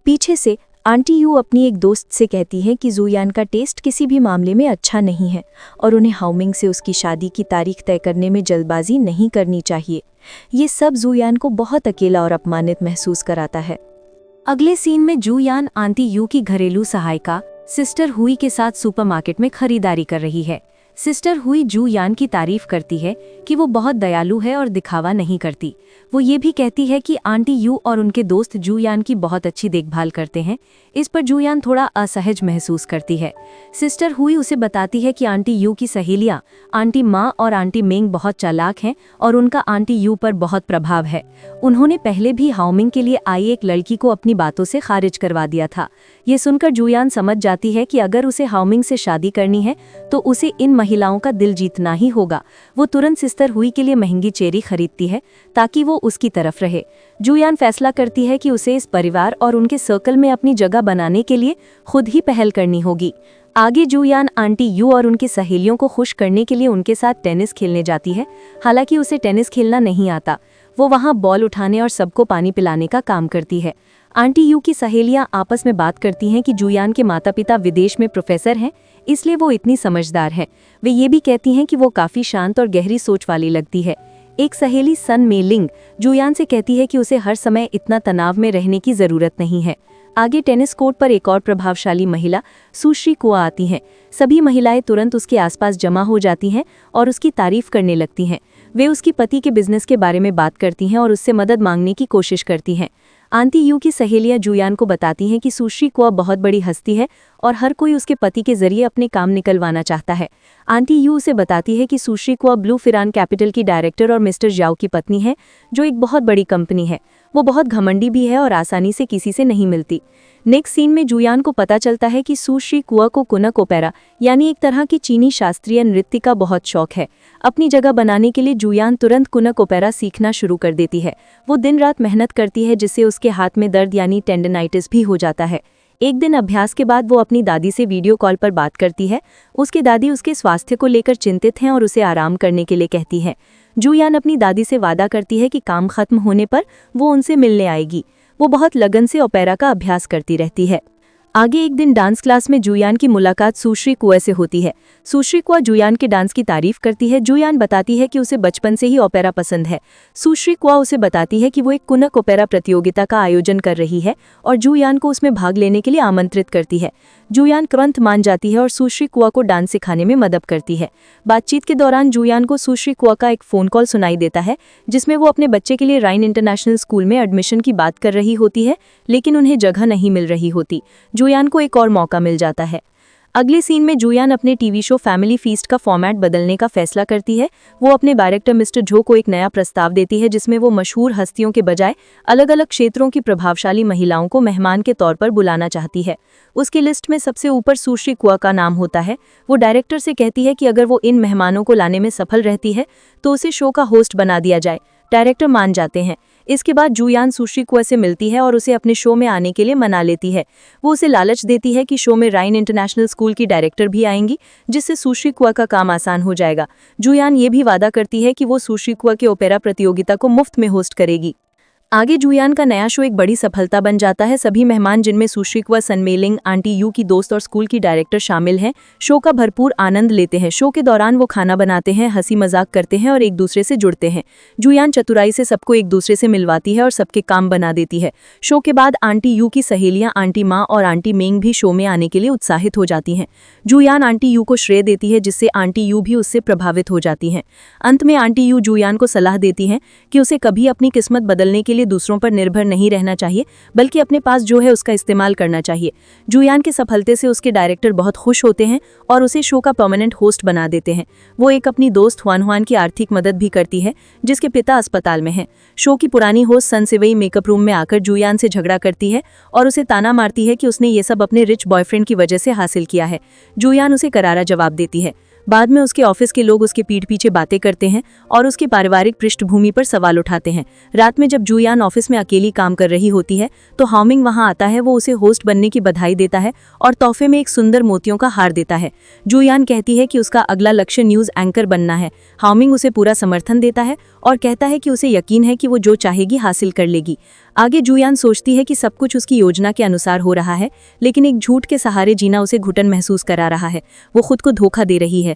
पीछे से आंटी यू अपनी एक दोस्त से कहती हैं कि जुयान का टेस्ट किसी भी मामले में अच्छा नहीं है और उन्हें हाओ मिंग से उसकी शादी की तारीख तय करने में जल्दबाजी नहीं करनी चाहिए। ये सब जुयान को बहुत अकेला और अपमानित महसूस कराता है। अगले सीन में जुयान आंटी यू की घरेलू सहायिका सिस्टर हुई के साथ सुपरमार्केट में खरीदारी कर रही है। सिस्टर हुई जू यान की तारीफ करती है कि वो बहुत दयालु है और दिखावा नहीं करती। वो ये भी कहती है कि आंटी यू और उनके दोस्त जू यान की बहुत अच्छी देखभाल करते हैं। इस पर जू यान थोड़ा असहज महसूस करती है। सिस्टर हुई उसे बताती है कि आंटी यू की सहेलियां आंटी माँ और आंटी मेंग बहुत चालाक हैं और उनका आंटी यू पर बहुत प्रभाव है। उन्होंने पहले भी हाओमिंग के लिए आई एक लड़की को अपनी बातों से खारिज करवा दिया था। ये सुनकर जू यान समझ जाती है कि अगर उसे हाओमिंग से शादी करनी है तो उसे इन महिलाओं का दिल जीतना ही होगा। वो तुरंत सिस्टर हुई के लिए महंगी चेरी खरीदती है ताकि वो उसकी तरफ रहे। जू यान फैसला करती है कि उसे इस परिवार और उनके सर्कल में अपनी जगह बनाने के लिए खुद ही पहल करनी होगी। आगे जू यान आंटी यू और उनकी सहेलियों को खुश करने के लिए उनके साथ टेनिस खेलने जाती है। हालांकि उसे टेनिस खेलना नहीं आता। वो वहां बॉल उठाने और सबको पानी पिलाने का काम करती है। आंटी यू की सहेलियां आपस में बात करती हैं कि जूयान के माता पिता विदेश में प्रोफेसर हैं, इसलिए वो इतनी समझदार है। वे ये भी कहती हैं कि वो काफ़ी शांत और गहरी सोच वाली लगती है। एक सहेली सन मेलिंग जूयान से कहती है कि उसे हर समय इतना तनाव में रहने की ज़रूरत नहीं है। आगे टेनिस कोर्ट पर एक और प्रभावशाली महिला सुश्री कुआ आती हैं। सभी महिलाएं तुरंत उसके आसपास जमा हो जाती हैं और उसकी तारीफ करने लगती हैं। वे उसकी पति के बिजनेस के बारे में बात करती हैं और उससे मदद मांगने की कोशिश करती हैं। आंटी यू की सहेलियां जूयान को बताती हैं कि सुश्री कुआ बहुत बड़ी हस्ती है और हर कोई उसके पति के जरिए अपने काम निकलवाना चाहता है। आंटी यू उसे बताती है कि सुश्री कुआ ब्लू फिरान कैपिटल की डायरेक्टर और मिस्टर जाओ की पत्नी है, जो एक बहुत बड़ी कंपनी है। वो बहुत घमंडी भी है और आसानी से किसी से नहीं मिलती। नेक्स्ट सीन में जूयान को पता चलता है कि सुश्री कुआ को कुनक ओपेरा यानी एक तरह की चीनी शास्त्रीय नृत्य का बहुत शौक है। अपनी जगह बनाने के लिए जूयान तुरंत कुनक ओपेरा सीखना शुरू कर देती है। वो दिन रात मेहनत करती है, जिससे उसके हाथ में दर्द यानी टेंडनाइटिस भी हो जाता है। एक दिन अभ्यास के बाद वो अपनी दादी से वीडियो कॉल पर बात करती है। उसकी दादी उसके स्वास्थ्य को लेकर चिंतित हैं और उसे आराम करने के लिए कहती है। जूयान अपनी दादी से वादा करती है कि काम खत्म होने पर वो उनसे मिलने आएगी। वो बहुत लगन से ओपेरा का अभ्यास करती रहती है। आगे एक दिन डांस क्लास में जूयान की मुलाकात सुश्री कुआ से होती है। सुश्री कुआ जूयान के डांस की तारीफ करती है। जूयान बताती है कि उसे बचपन से ही ओपेरा पसंद है। सुश्री कुआ उसे बताती है कि वो एक कुनक ओपेरा प्रतियोगिता का आयोजन कर रही है और जूयान को उसमें भाग लेने के लिए आमंत्रित करती है। जूयान तुरंत मान जाती है और सुश्री कुआ को डांस सिखाने में मदद करती है। बातचीत के दौरान जूयान को सुश्री कुआ का एक फ़ोन कॉल सुनाई देता है, जिसमें वो अपने बच्चे के लिए राइन इंटरनेशनल स्कूल में एडमिशन की बात कर रही होती है, लेकिन उन्हें जगह नहीं मिल रही होती। जूयान को एक और मौका मिल जाता है। अगले सीन में जूयान अपने टीवी शो फैमिली फीस्ट का फॉर्मेट बदलने का फैसला करती है। वो अपने डायरेक्टर मिस्टर झो को एक नया प्रस्ताव देती है, जिसमें वो मशहूर हस्तियों के बजाय अलग अलग क्षेत्रों की प्रभावशाली महिलाओं को मेहमान के तौर पर बुलाना चाहती है। उसकी लिस्ट में सबसे ऊपर सुश्री कुआ का नाम होता है। वो डायरेक्टर से कहती है कि अगर वो इन मेहमानों को लाने में सफल रहती है तो उसे शो का होस्ट बना दिया जाए। डायरेक्टर मान जाते हैं। इसके बाद जूयान सुश्री कुआ से मिलती है और उसे अपने शो में आने के लिए मना लेती है। वो उसे लालच देती है कि शो में राइन इंटरनेशनल स्कूल की डायरेक्टर भी आएंगी, जिससे सुश्री कुआ का काम आसान हो जाएगा। जूयान ये भी वादा करती है कि वो सुश्री कुआ के ओपेरा प्रतियोगिता को मुफ्त में होस्ट करेगी। आगे जूयान का नया शो एक बड़ी सफलता बन जाता है। सभी मेहमान, जिनमें सुश्री कुआ, सन मेलिंग, आंटी यू की दोस्त और स्कूल की डायरेक्टर शामिल हैं, शो का भरपूर आनंद लेते हैं। शो के दौरान वो खाना बनाते हैं, हंसी मजाक करते हैं और एक दूसरे से जुड़ते हैं। जूयान चतुराई से सबको एक दूसरे से मिलवाती है और सबके काम बना देती है। शो के बाद आंटी यू की सहेलियां आंटी माँ और आंटी मेंग भी शो में आने के लिए उत्साहित हो जाती हैं। जूयान आंटी यू को श्रेय देती है, जिससे आंटी यू भी उससे प्रभावित हो जाती हैं। अंत में आंटी यू जूयान को सलाह देती हैं कि उसे कभी अपनी किस्मत बदलने के लिए दूसरों पर निर्भर नहीं रहना चाहिए, बल्कि अपने पास जो है उसका इस्तेमाल करना चाहिए। जूयान के सफलते से उसके डायरेक्टर बहुत खुश होते हैं और उसे शो का परमानेंट होस्ट बना देते हैं। वो एक अपनी दोस्त हुआन की आर्थिक मदद भी करती है, जिसके पिता अस्पताल में हैं। शो की पुरानी होस्ट सन सिवेई मेकअप रूम में आकर जूयान से झगड़ा करती है और उसे ताना मारती है कि उसने ये सब अपने रिच बॉयफ्रेंड की वजह से हासिल किया है। जूयान उसे करारा जवाब देती है। बाद में उसके ऑफिस के लोग उसके पीठ पीछे बातें करते हैं और उसकी पारिवारिक पृष्ठभूमि पर सवाल उठाते हैं। रात में जब जूयान ऑफिस में अकेली काम कर रही होती है तो हाओमिंग वहां आता है। वो उसे होस्ट बनने की बधाई देता है और तोहफे में एक सुंदर मोतियों का हार देता है। जूयान कहती है कि उसका अगला लक्ष्य न्यूज़ एंकर बनना है। हाओमिंग उसे पूरा समर्थन देता है और कहता है कि उसे यकीन है कि वो जो चाहेगी हासिल कर लेगी। आगे जूयान सोचती है कि सब कुछ उसकी योजना के अनुसार हो रहा है, लेकिन एक झूठ के सहारे जीना उसे घुटन महसूस करा रहा है। वो खुद को धोखा दे रही है।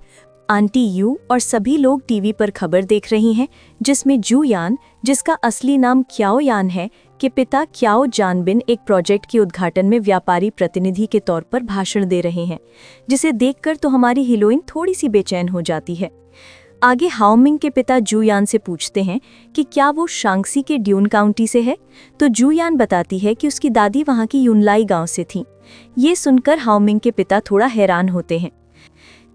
आंटी यू और सभी लोग टीवी पर खबर देख रही हैं जिसमें जू यान, जिसका असली नाम क्याओ यान है, के पिता क्याओ जानबिन एक प्रोजेक्ट के उद्घाटन में व्यापारी प्रतिनिधि के तौर पर भाषण दे रहे हैं, जिसे देखकर तो हमारी हीरोइन थोड़ी सी बेचैन हो जाती है। आगे हाओमिंग के पिता जू यान से पूछते हैं कि क्या वो शांक्सी के ड्यून काउंटी से है, तो जू यान बताती है कि उसकी दादी वहाँ की यूनलाई गांव से थी। ये सुनकर हाओमिंग के पिता थोड़ा हैरान होते हैं।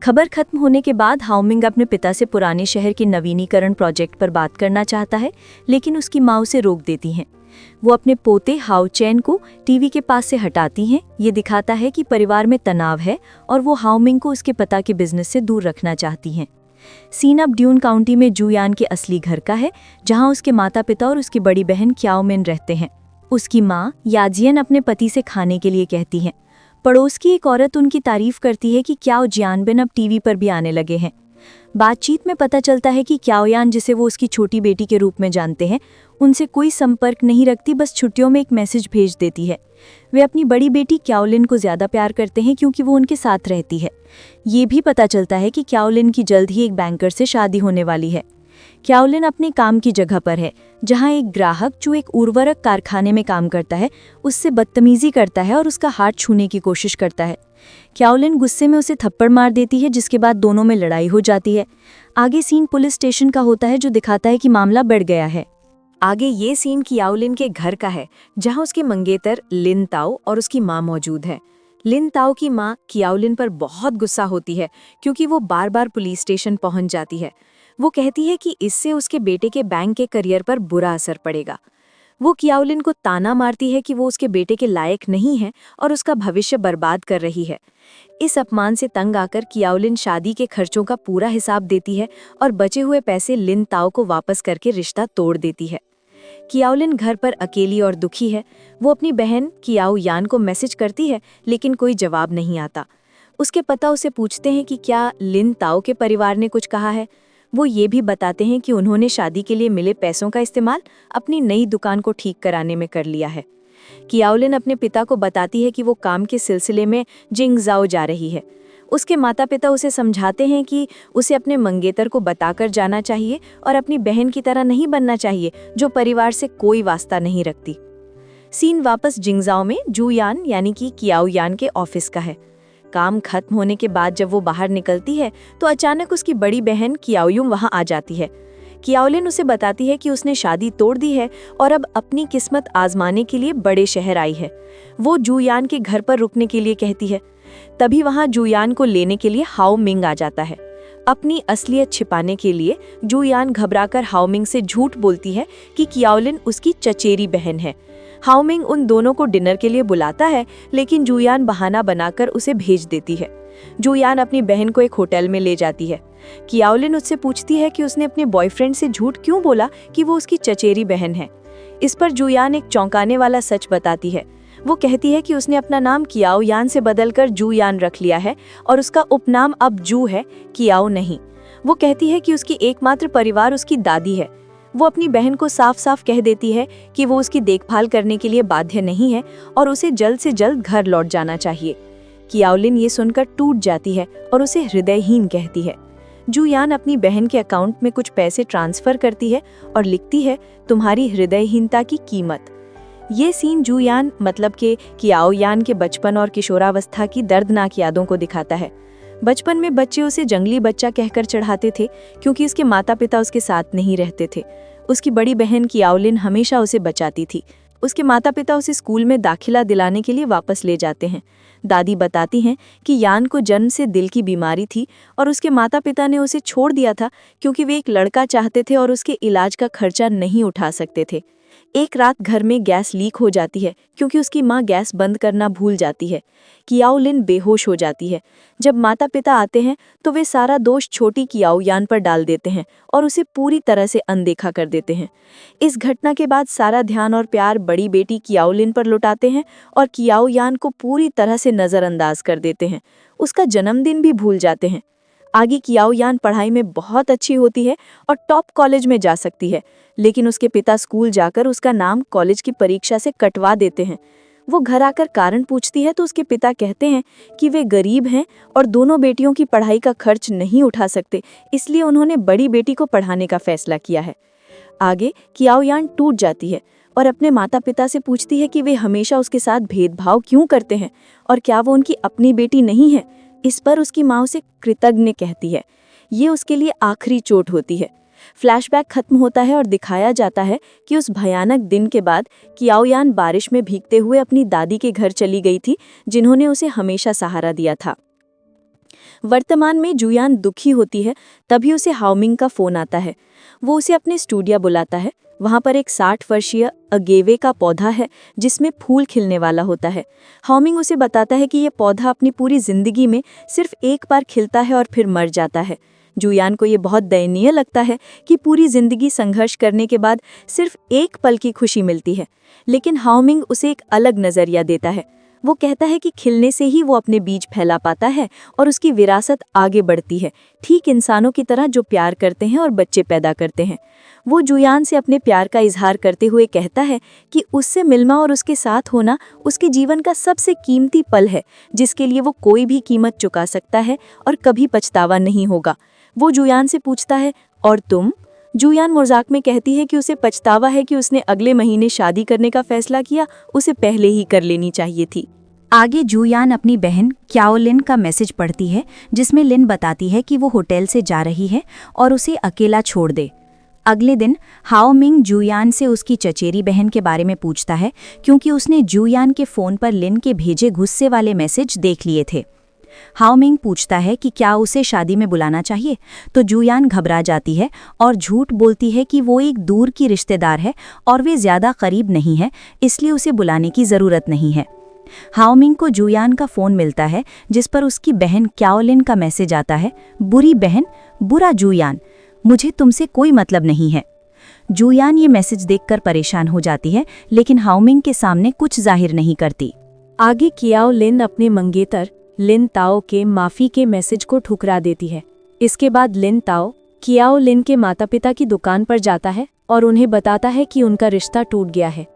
खबर खत्म होने के बाद हाओमिंग अपने पिता से पुराने शहर के नवीनीकरण प्रोजेक्ट पर बात करना चाहता है, लेकिन उसकी माँ उसे रोक देती हैं। वो अपने पोते हाओ चैन को टीवी के पास से हटाती हैं। ये दिखाता है कि परिवार में तनाव है और वो हाओमिंग को उसके पिता के बिजनेस से दूर रखना चाहती हैं। सीन अब ड्यून काउंटी में जू यान के असली घर का है, जहाँ उसके माता पिता और उसकी बड़ी बहन क्याओ मिन रहते हैं। उसकी माँ याजियन अपने पति से खाने के लिए कहती हैं। पड़ोस की एक औरत उनकी तारीफ करती है कि क्याओ जियानबिन अब टीवी पर भी आने लगे हैं। बातचीत में पता चलता है कि क्याओ यान, जिसे वो उसकी छोटी बेटी के रूप में जानते हैं, उनसे कोई संपर्क नहीं रखती, बस छुट्टियों में एक मैसेज भेज देती है। वे अपनी बड़ी बेटी क्याओलिन को ज़्यादा प्यार करते हैं क्योंकि वो उनके साथ रहती है। ये भी पता चलता है कि क्याओलिन की जल्द ही एक बैंकर से शादी होने वाली है। क्याओलिन अपने काम की जगह पर है, जहां एक ग्राहक जो एक उर्वरक कारखाने में काम करता है उससे बदतमीजी करता है और उसका हाथ छूने की कोशिश करता है। क्याओलिन गुस्से में उसे थप्पड़ मार देती है, जिसके बाद दोनों में लड़ाई हो जाती है। आगे सीन पुलिस स्टेशन का होता है, जो दिखाता है कि मामला बढ़ गया है। आगे ये सीन क्याओलिन के घर का है, जहां उसके मंगेतर लिन ताओ और उसकी माँ मौजूद है। लिन ताओ की माँ क्याओलिन पर बहुत गुस्सा होती है क्योंकि वो बार बार पुलिस स्टेशन पहुंच जाती है। वो कहती है कि इससे उसके बेटे के बैंक के करियर पर बुरा असर पड़ेगा। वो क्याओलिन को ताना मारती है कि वो उसके बेटे के लायक नहीं है और उसका भविष्य बर्बाद कर रही है। इस अपमान से तंग आकर क्याओलिन शादी के खर्चों का पूरा हिसाब देती है और बचे हुए पैसे लिन ताओ को वापस करके रिश्ता तोड़ देती है। क्याओलिन घर पर अकेली और दुखी है। वो अपनी बहन क्याओ यान को मैसेज करती है, लेकिन कोई जवाब नहीं आता। उसके पिता उसे पूछते हैं कि क्या लिन ताओ के परिवार ने कुछ कहा है। वो ये भी बताते हैं कि उन्होंने शादी के लिए मिले पैसों का इस्तेमाल अपनी नई दुकान को ठीक कराने में कर लिया है। क्याओलिन अपने पिता को बताती है कि वो काम के सिलसिले में जिंगजाओ जा रही है। उसके माता पिता उसे समझाते हैं कि उसे अपने मंगेतर को बताकर जाना चाहिए और अपनी बहन की तरह नहीं बनना चाहिए, जो परिवार से कोई वास्ता नहीं रखती। सीन वापस जिंगजाओ में जू यान यानी कि क्याओ यान के ऑफिस का है। काम खत्म होने के बाद जब वो बाहर निकलती है तो अचानक उसकी बड़ी बहन क्याओयुम वहां आ जाती है। क्याओलिन उसे बताती है कि उसने शादी तोड़ दी है और अब अपनी किस्मत आजमाने के लिए बड़े शहर आई है। वो जू यान के घर पर रुकने के लिए कहती है। तभी वहां जू यान को लेने के लिए हाओ मिंग आ जाता है। अपनी असलियत छिपाने के लिए जू यान घबराकर हाओ मिंग से झूठ बोलती है कि क्याओलिन उसकी चचेरी बहन है। हाओ मिंग उन दोनों को डिनर के लिए बुलाता है, लेकिन जू यान बहाना बनाकर उसे भेज देती है। जू यान अपनी बहन को एक होटल में ले जाती है। क्याओलिन उससे पूछती है कि उसने अपने बॉयफ्रेंड से झूठ क्यों बोला कि वो उसकी चचेरी बहन है। इस पर जू यान एक चौंकाने वाला सच बताती है। वो कहती है कि उसने अपना नाम क्याओ यान से बदलकर जू यान रख लिया है और उसका उपनाम अब जू है, क्याओ नहीं। वो कहती है कि उसकी एकमात्र परिवार उसकी दादी है। वो अपनी बहन को साफ साफ कह देती है कि वो उसकी देखभाल करने के लिए बाध्य नहीं है और उसे जल्द से जल्द घर लौट जाना चाहिए। क्याओलिन ये सुनकर टूट जाती है और उसे हृदयहीन कहती है। जू यान अपनी बहन के अकाउंट में कुछ पैसे ट्रांसफर करती है और लिखती है, तुम्हारी हृदयहीनता की कीमत। ये सीन जू यान मतलब के क्याओ यान के बचपन और किशोरावस्था की दर्दनाक यादों को दिखाता है। बचपन में बच्चे उसे जंगली बच्चा कहकर चढ़ाते थे क्योंकि उसके माता पिता उसके साथ नहीं रहते थे। उसकी बड़ी बहन क्याओलिन हमेशा उसे बचाती थी। उसके माता पिता उसे स्कूल में दाखिला दिलाने के लिए वापस ले जाते हैं। दादी बताती हैं कि यान को जन्म से दिल की बीमारी थी और उसके माता पिता ने उसे छोड़ दिया था क्योंकि वे एक लड़का चाहते थे और उसके इलाज का खर्चा नहीं उठा सकते थे। एक रात घर में गैस लीक हो जाती है क्योंकि उसकी माँ गैस बंद करना भूल जाती है। क्याओलिन बेहोश हो जाती है। जब माता पिता आते हैं तो वे सारा दोष छोटी क्याओ यान पर डाल देते हैं और उसे पूरी तरह से अनदेखा कर देते हैं। इस घटना के बाद सारा ध्यान और प्यार बड़ी बेटी क्याओलिन पर लुटाते हैं और क्याओ यान को पूरी तरह से नज़रअंदाज कर देते हैं। उसका जन्मदिन भी भूल जाते हैं। आगे क्याओ यान पढ़ाई में बहुत अच्छी होती है और टॉप कॉलेज में जा सकती है, लेकिन उसके पिता स्कूल जाकर उसका नाम कॉलेज की परीक्षा से कटवा देते हैं। वो घर आकर कारण पूछती है तो उसके पिता कहते हैं कि वे गरीब हैं और दोनों बेटियों की पढ़ाई का खर्च नहीं उठा सकते, इसलिए उन्होंने बड़ी बेटी को पढ़ाने का फैसला किया है। आगे कियाओयान टूट जाती है और अपने माता पिता से पूछती है कि वे हमेशा उसके साथ भेदभाव क्यों करते हैं और क्या वो उनकी अपनी बेटी नहीं है। इस पर उसकी माँ उसे कृतज्ञ कहती है। ये उसके लिए आखिरी चोट होती है। फ्लैशबैक खत्म होता है और दिखाया जाता है कि उस भयानक दिन के बाद कियाओयान बारिश में भीगते हुए अपनी दादी के घर चली गई थी, जिन्होंने उसे हमेशा सहारा दिया था। वर्तमान में जुयान दुखी होती है, तभी उसे हाओमिंग का फोन आता है। वो उसे अपने स्टूडियो बुलाता है। वहाँ पर एक 60 वर्षीय अगेवे का पौधा है जिसमें फूल खिलने वाला होता है। हाओमिंग उसे बताता है कि ये पौधा अपनी पूरी जिंदगी में सिर्फ एक बार खिलता है और फिर मर जाता है। जुयान को ये बहुत दयनीय लगता है कि पूरी जिंदगी संघर्ष करने के बाद सिर्फ एक पल की खुशी मिलती है, लेकिन हाओमिंग उसे एक अलग नज़रिया देता है। वो कहता है कि खिलने से ही वो अपने बीज फैला पाता है और उसकी विरासत आगे बढ़ती है, ठीक इंसानों की तरह जो प्यार करते हैं और बच्चे पैदा करते हैं। वो जुयान से अपने प्यार का इजहार करते हुए कहता है कि उससे मिलना और उसके साथ होना उसके जीवन का सबसे कीमती पल है, जिसके लिए वो कोई भी कीमत चुका सकता है और कभी पछतावा नहीं होगा। वो जुयान से पूछता है, और तुम? जुयान मजाक में कहती है कि उसे पछतावा है कि उसने अगले महीने शादी करने का फैसला किया, उसे पहले ही कर लेनी चाहिए थी। आगे जुयान अपनी बहन क्याओलिन का मैसेज पढ़ती है, जिसमें लिन बताती है कि वो होटल से जा रही है और उसे अकेला छोड़ दे। अगले दिन हाओमिंग जुयान से उसकी चचेरी बहन के बारे में पूछता है, क्योंकि उसने जुयान के फ़ोन पर लिन के भेजे गुस्से वाले मैसेज देख लिए थे। हाओमिंग पूछता है कि क्या उसे शादी में बुलाना चाहिए, तो जुयान घबरा जाती है और झूठ बोलती है कि वो एक दूर की रिश्तेदार है और वे ज़्यादा करीब नहीं है, इसलिए उसे बुलाने की ज़रूरत नहीं है। हाओमिंग को जुयान का फ़ोन मिलता है, जिस पर उसकी बहन क्याओलिन का मैसेज आता है, बुरी बहन, बुरा जुयान, मुझे तुमसे कोई मतलब नहीं है। जुयान ये मैसेज देखकर परेशान हो जाती है, लेकिन हाओमिंग के सामने कुछ जाहिर नहीं करती। आगे कियाओलिन अपने मंगेतर लिन ताओ के माफ़ी के मैसेज को ठुकरा देती है। इसके बाद लिन ताओ कियाओलिन के माता पिता की दुकान पर जाता है और उन्हें बताता है कि उनका रिश्ता टूट गया है।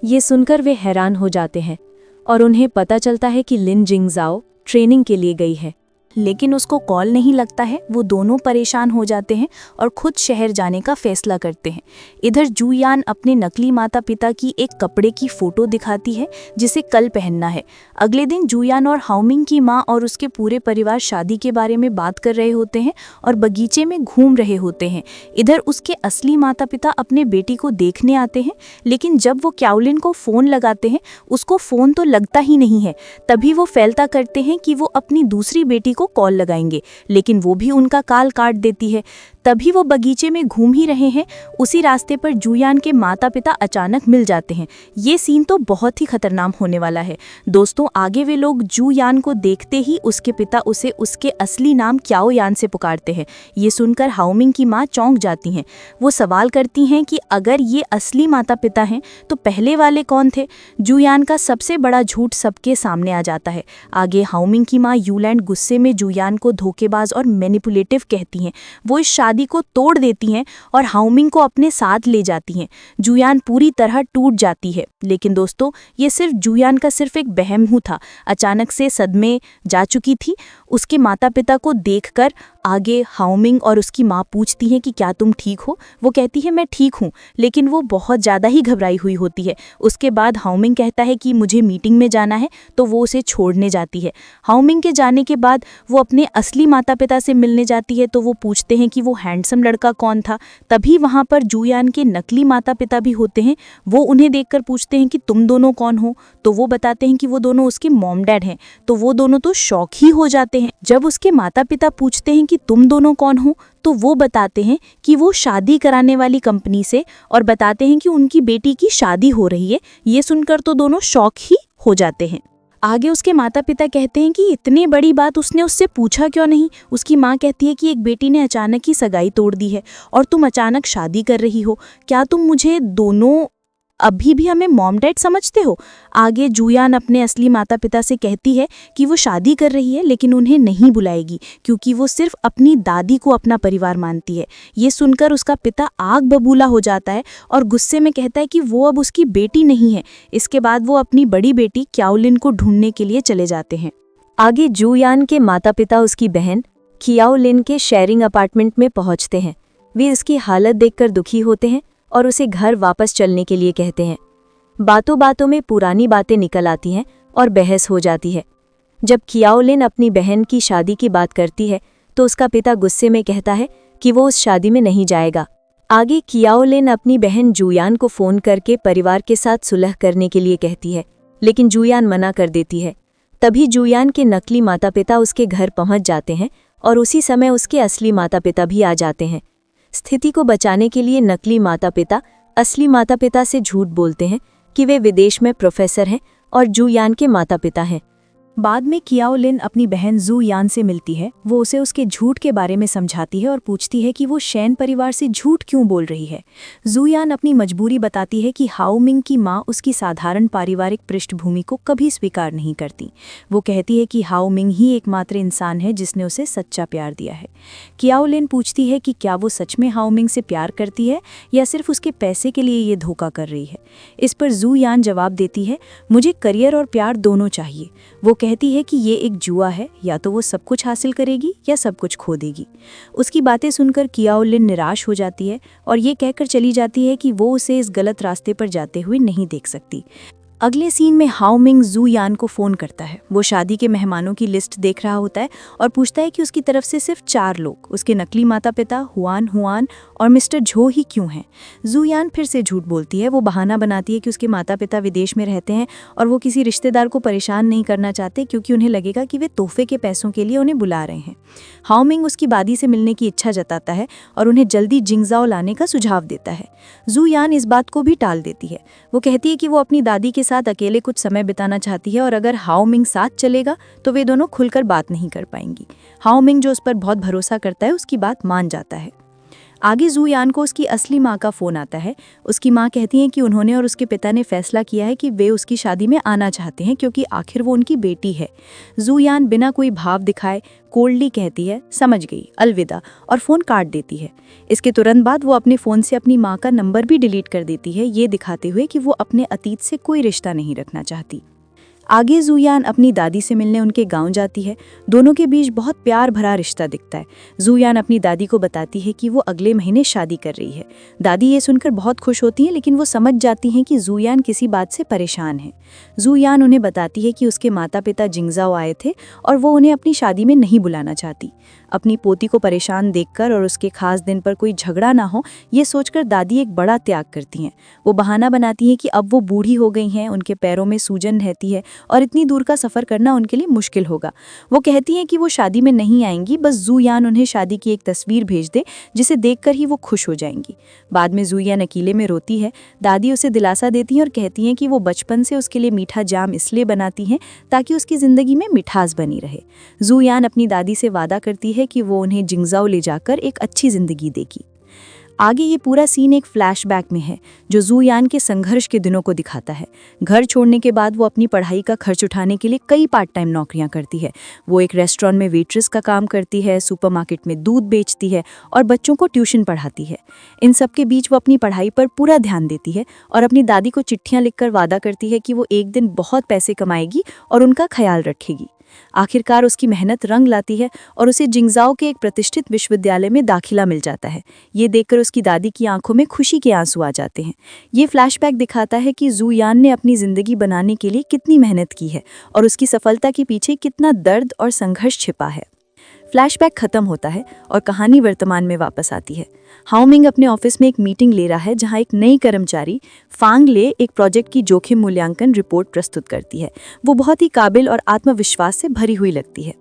ये सुनकर वे हैरान हो जाते हैं और उन्हें पता चलता है कि लिन जिंगजाओ ट्रेनिंग के लिए गई है, लेकिन उसको कॉल नहीं लगता है। वो दोनों परेशान हो जाते हैं और खुद शहर जाने का फैसला करते हैं। इधर जुयान अपने नकली माता पिता की एक कपड़े की फ़ोटो दिखाती है जिसे कल पहनना है। अगले दिन जुयान और हाओमिंग की माँ और उसके पूरे परिवार शादी के बारे में बात कर रहे होते हैं और बगीचे में घूम रहे होते हैं। इधर उसके असली माता पिता अपने बेटी को देखने आते हैं, लेकिन जब वो क्याओलिन को फ़ोन लगाते हैं, उसको फ़ोन तो लगता ही नहीं है। तभी वो फैलता करते हैं कि वो अपनी दूसरी बेटी को कॉल लगाएंगे, लेकिन वो भी उनका कॉल काट देती है। तभी वो बगीचे में घूम ही रहे हैं, उसी रास्ते पर जुयान के माता पिता अचानक मिल जाते हैं। ये सीन तो बहुत ही खतरनाक होने वाला है दोस्तों। आगे वे लोग जुयान को देखते ही उसके पिता उसे उसके असली नाम क्याओयान से पुकारते हैं। ये सुनकर हाओमिंग की माँ चौंक जाती हैं। वो सवाल करती हैं कि अगर ये असली माता पिता हैं तो पहले वाले कौन थे। जुयान का सबसे बड़ा झूठ सबके सामने आ जाता है। आगे हाओमिंग की माँ यूलैंड गुस्से में जुयान को धोखेबाज और मैनिपुलेटिव कहती हैं। वो इस शादी को तोड़ देती हैं और हाओमिंग को अपने साथ ले जाती हैं। जुयान पूरी तरह टूट जाती है, लेकिन दोस्तों ये सिर्फ जुयान का सिर्फ एक वहम था। अचानक से सदमे जा चुकी थी। उसके माता पिता को देखकर आगे हाओमिंग और उसकी माँ पूछती हैं कि क्या तुम ठीक हो। वो कहती है मैं ठीक हूँ, लेकिन वो बहुत ज़्यादा ही घबराई हुई होती है। उसके बाद हाओमिंग कहता है कि मुझे मीटिंग में जाना है, तो वो उसे छोड़ने जाती है। हाओमिंग के जाने के बाद वो अपने असली माता पिता से मिलने जाती है, तो वो पूछते हैं कि वो हैंडसम लड़का कौन था। तभी वहाँ पर जुयान के नकली माता पिता भी होते हैं। वो उन्हें देखकर पूछते हैं कि तुम दोनों कौन हो, तो वो बताते हैं कि वो दोनों उसके मॉम डैड हैं। तो वो दोनों तो शौक ही हो जाते हैं। जब उसके माता पिता पूछते हैं कि तुम दोनों कौन हो, तो वो बताते हैं कि वो शादी कराने वाली कंपनी से, और बताते हैं कि उनकी बेटी की शादी हो रही है। ये सुनकर तो दोनों शौक ही हो जाते हैं। आगे उसके माता पिता कहते हैं कि इतनी बड़ी बात उसने उससे पूछा क्यों नहीं। उसकी माँ कहती है कि एक बेटी ने अचानक ही सगाई तोड़ दी है और तुम अचानक शादी कर रही हो। क्या तुम मुझे दोनों अभी भी हमें मॉम डैड समझते हो? आगे जूयान अपने असली माता पिता से कहती है कि वो शादी कर रही है लेकिन उन्हें नहीं बुलाएगी क्योंकि वो सिर्फ अपनी दादी को अपना परिवार मानती है। ये सुनकर उसका पिता आग बबूला हो जाता है और गुस्से में कहता है कि वो अब उसकी बेटी नहीं है। इसके बाद वो अपनी बड़ी बेटी क्याओलिन को ढूंढने के लिए चले जाते हैं। आगे जूयान के माता पिता उसकी बहन क्याओलिन के शेयरिंग अपार्टमेंट में पहुंचते हैं। वे उसकी हालत देखकर दुखी होते हैं और उसे घर वापस चलने के लिए कहते हैं। बातों बातों में पुरानी बातें निकल आती हैं और बहस हो जाती है। जब क्याओलिन अपनी बहन की शादी की बात करती है तो उसका पिता गुस्से में कहता है कि वो उस शादी में नहीं जाएगा। आगे क्याओलिन अपनी बहन जूयान को फ़ोन करके परिवार के साथ सुलह करने के लिए कहती है, लेकिन जूयान मना कर देती है। तभी जूयान के नकली माता पिता उसके घर पहुंच जाते हैं और उसी समय उसके असली माता पिता भी आ जाते हैं। स्थिति को बचाने के लिए नकली माता पिता असली माता पिता से झूठ बोलते हैं कि वे विदेश में प्रोफेसर हैं और जूयान के माता पिता हैं। बाद में क्याओलिन अपनी बहन जूयान से मिलती है। वो उसे उसके झूठ के बारे में समझाती है और पूछती है कि वो शैन परिवार से झूठ क्यों बोल रही है। जूयान अपनी मजबूरी बताती है कि हाओमिंग की माँ उसकी साधारण पारिवारिक पृष्ठभूमि को कभी स्वीकार नहीं करती। वो कहती है कि हाओमिंग ही एकमात्र इंसान है जिसने उसे सच्चा प्यार दिया है। क्याओलिन पूछती है कि क्या वो सच में हाओमिंग से प्यार करती है या सिर्फ उसके पैसे के लिए ये धोखा कर रही है। इस पर जूयान जवाब देती है, मुझे करियर और प्यार दोनों चाहिए। वो कहती है कि ये एक जुआ है, या तो वो सब कुछ हासिल करेगी या सब कुछ खो देगी। उसकी बातें सुनकर क्याओलिन निराश हो जाती है और ये कहकर चली जाती है कि वो उसे इस गलत रास्ते पर जाते हुए नहीं देख सकती। अगले सीन में हाओमिंग जूयान को फ़ोन करता है। वो शादी के मेहमानों की लिस्ट देख रहा होता है और पूछता है कि उसकी तरफ से सिर्फ 4 लोग, उसके नकली माता पिता हुआन और मिस्टर झो ही क्यों हैं। जूयान फिर से झूठ बोलती है। वो बहाना बनाती है कि उसके माता पिता विदेश में रहते हैं और वो किसी रिश्तेदार को परेशान नहीं करना चाहते क्योंकि उन्हें लगेगा कि वे तोहफे के पैसों के लिए उन्हें बुला रहे हैं। हाओमिंग उसकी दादी से मिलने की इच्छा जताता है और उन्हें जल्दी जिंगजाओ लाने का सुझाव देता है। जूयान इस बात को भी टाल देती है। वो कहती है कि वो अपनी दादी के साथ अकेले कुछ समय बिताना चाहती है और अगर हाओमिंग साथ चलेगा तो वे दोनों खुलकर बात नहीं कर पाएंगी। हाओमिंग जो उस पर बहुत भरोसा करता है उसकी बात मान जाता है। आगे जूयान को उसकी असली माँ का फ़ोन आता है। उसकी माँ कहती हैं कि उन्होंने और उसके पिता ने फैसला किया है कि वे उसकी शादी में आना चाहते हैं क्योंकि आखिर वो उनकी बेटी है। जूयान बिना कोई भाव दिखाए कोल्डली कहती है, समझ गई, अलविदा, और फ़ोन काट देती है। इसके तुरंत बाद वो अपने फ़ोन से अपनी माँ का नंबर भी डिलीट कर देती है, ये दिखाते हुए कि वो अपने अतीत से कोई रिश्ता नहीं रखना चाहती। आगे जूयान अपनी दादी से मिलने उनके गांव जाती है। दोनों के बीच बहुत प्यार भरा रिश्ता दिखता है। जूयान अपनी दादी को बताती है कि वो अगले महीने शादी कर रही है। दादी ये सुनकर बहुत खुश होती हैं, लेकिन वो समझ जाती हैं कि जूयान किसी बात से परेशान है। जूयान उन्हें बताती है कि उसके माता पिता जिंगजाओ आए थे और वो उन्हें अपनी शादी में नहीं बुलाना चाहती। अपनी पोती को परेशान देखकर और उसके खास दिन पर कोई झगड़ा ना हो, ये सोचकर दादी एक बड़ा त्याग करती हैं। वो बहाना बनाती हैं कि अब वो बूढ़ी हो गई हैं, उनके पैरों में सूजन रहती है और इतनी दूर का सफ़र करना उनके लिए मुश्किल होगा। वो कहती हैं कि वो शादी में नहीं आएंगी, बस जूयान उन्हें शादी की एक तस्वीर भेज दे जिसे देखकर ही वो खुश हो जाएंगी। बाद में जूयान अकेले में रोती है। दादी उसे दिलासा देती हैं और कहती हैं कि वो बचपन से उसके लिए मीठा जाम इसलिए बनाती हैं ताकि उसकी ज़िंदगी में मिठास बनी रहे। जूयान अपनी दादी से वादा करती है कि वो उन्हें जिंगजाओ ले जाकर एक अच्छी ज़िंदगी देगी। आगे ये पूरा सीन एक फ्लैशबैक में है जो जूयान के संघर्ष के दिनों को दिखाता है। घर छोड़ने के बाद वो अपनी पढ़ाई का खर्च उठाने के लिए कई पार्ट टाइम नौकरियां करती है। वो एक रेस्टोरेंट में वेट्रेस का काम करती है, सुपरमार्केट में दूध बेचती है और बच्चों को ट्यूशन पढ़ाती है। इन सब के बीच वो अपनी पढ़ाई पर पूरा ध्यान देती है और अपनी दादी को चिट्ठियाँ लिखकर वादा करती है कि वो एक दिन बहुत पैसे कमाएगी और उनका ख्याल रखेगी। आखिरकार उसकी मेहनत रंग लाती है और उसे जिंगजाओ के एक प्रतिष्ठित विश्वविद्यालय में दाखिला मिल जाता है। ये देखकर उसकी दादी की आंखों में खुशी के आंसू आ जाते हैं। ये फ्लैशबैक दिखाता है कि जूयान ने अपनी ज़िंदगी बनाने के लिए कितनी मेहनत की है और उसकी सफलता के पीछे कितना दर्द और संघर्ष छिपा है। फ्लैशबैक खत्म होता है और कहानी वर्तमान में वापस आती है। हाओमिंग अपने ऑफिस में एक मीटिंग ले रहा है जहां एक नई कर्मचारी फांग ले एक प्रोजेक्ट की जोखिम मूल्यांकन रिपोर्ट प्रस्तुत करती है। वो बहुत ही काबिल और आत्मविश्वास से भरी हुई लगती है।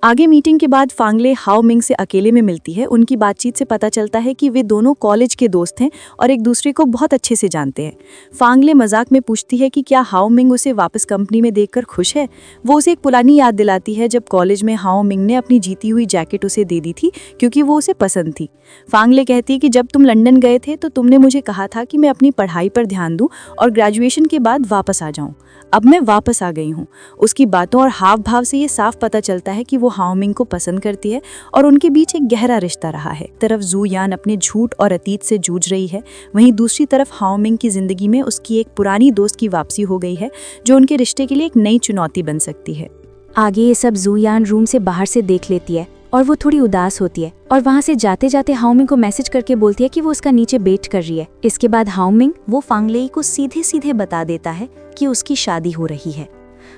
आगे मीटिंग के बाद फांगले हाओ मिंग से अकेले में मिलती है। उनकी बातचीत से पता चलता है कि वे दोनों कॉलेज के दोस्त हैं और एक दूसरे को बहुत अच्छे से जानते हैं। फांगले मजाक में पूछती है कि क्या हाओ मिंग उसे वापस कंपनी में देखकर खुश है। वो उसे एक पुरानी याद दिलाती है जब कॉलेज में हाओ मिंग ने अपनी जीती हुई जैकेट उसे दे दी थी क्योंकि वो उसे पसंद थी। फांगले कहती है कि जब तुम लंदन गए थे तो तुमने मुझे कहा था कि मैं अपनी पढ़ाई पर ध्यान दूं और ग्रेजुएशन के बाद वापस आ जाऊं। अब मैं वापस आ गई हूँ। उसकी बातों और हाव भाव से ये साफ पता चलता है कि वो हाओ मिंग को पसंद करती है और उनके बीच एक गहरा रिश्ता रहा है। तरफ जू यान अपने झूठ और अतीत से जूझ रही है, वहीं दूसरी तरफ हाओ मिंग की जिंदगी में उसकी एक पुरानी दोस्त की वापसी हो गई है जो उनके रिश्ते के लिए एक नई चुनौती बन सकती है। आगे ये सब जू यान रूम से बाहर से देख लेती है और वो थोड़ी उदास होती है और वहाँ से जाते जाते हाओ मिंग को मैसेज करके बोलती है कि वो उसका नीचे वेट कर रही है। इसके बाद हाओ मिंग वो फांगलेई को सीधे सीधे बता देता है कि उसकी शादी हो रही है।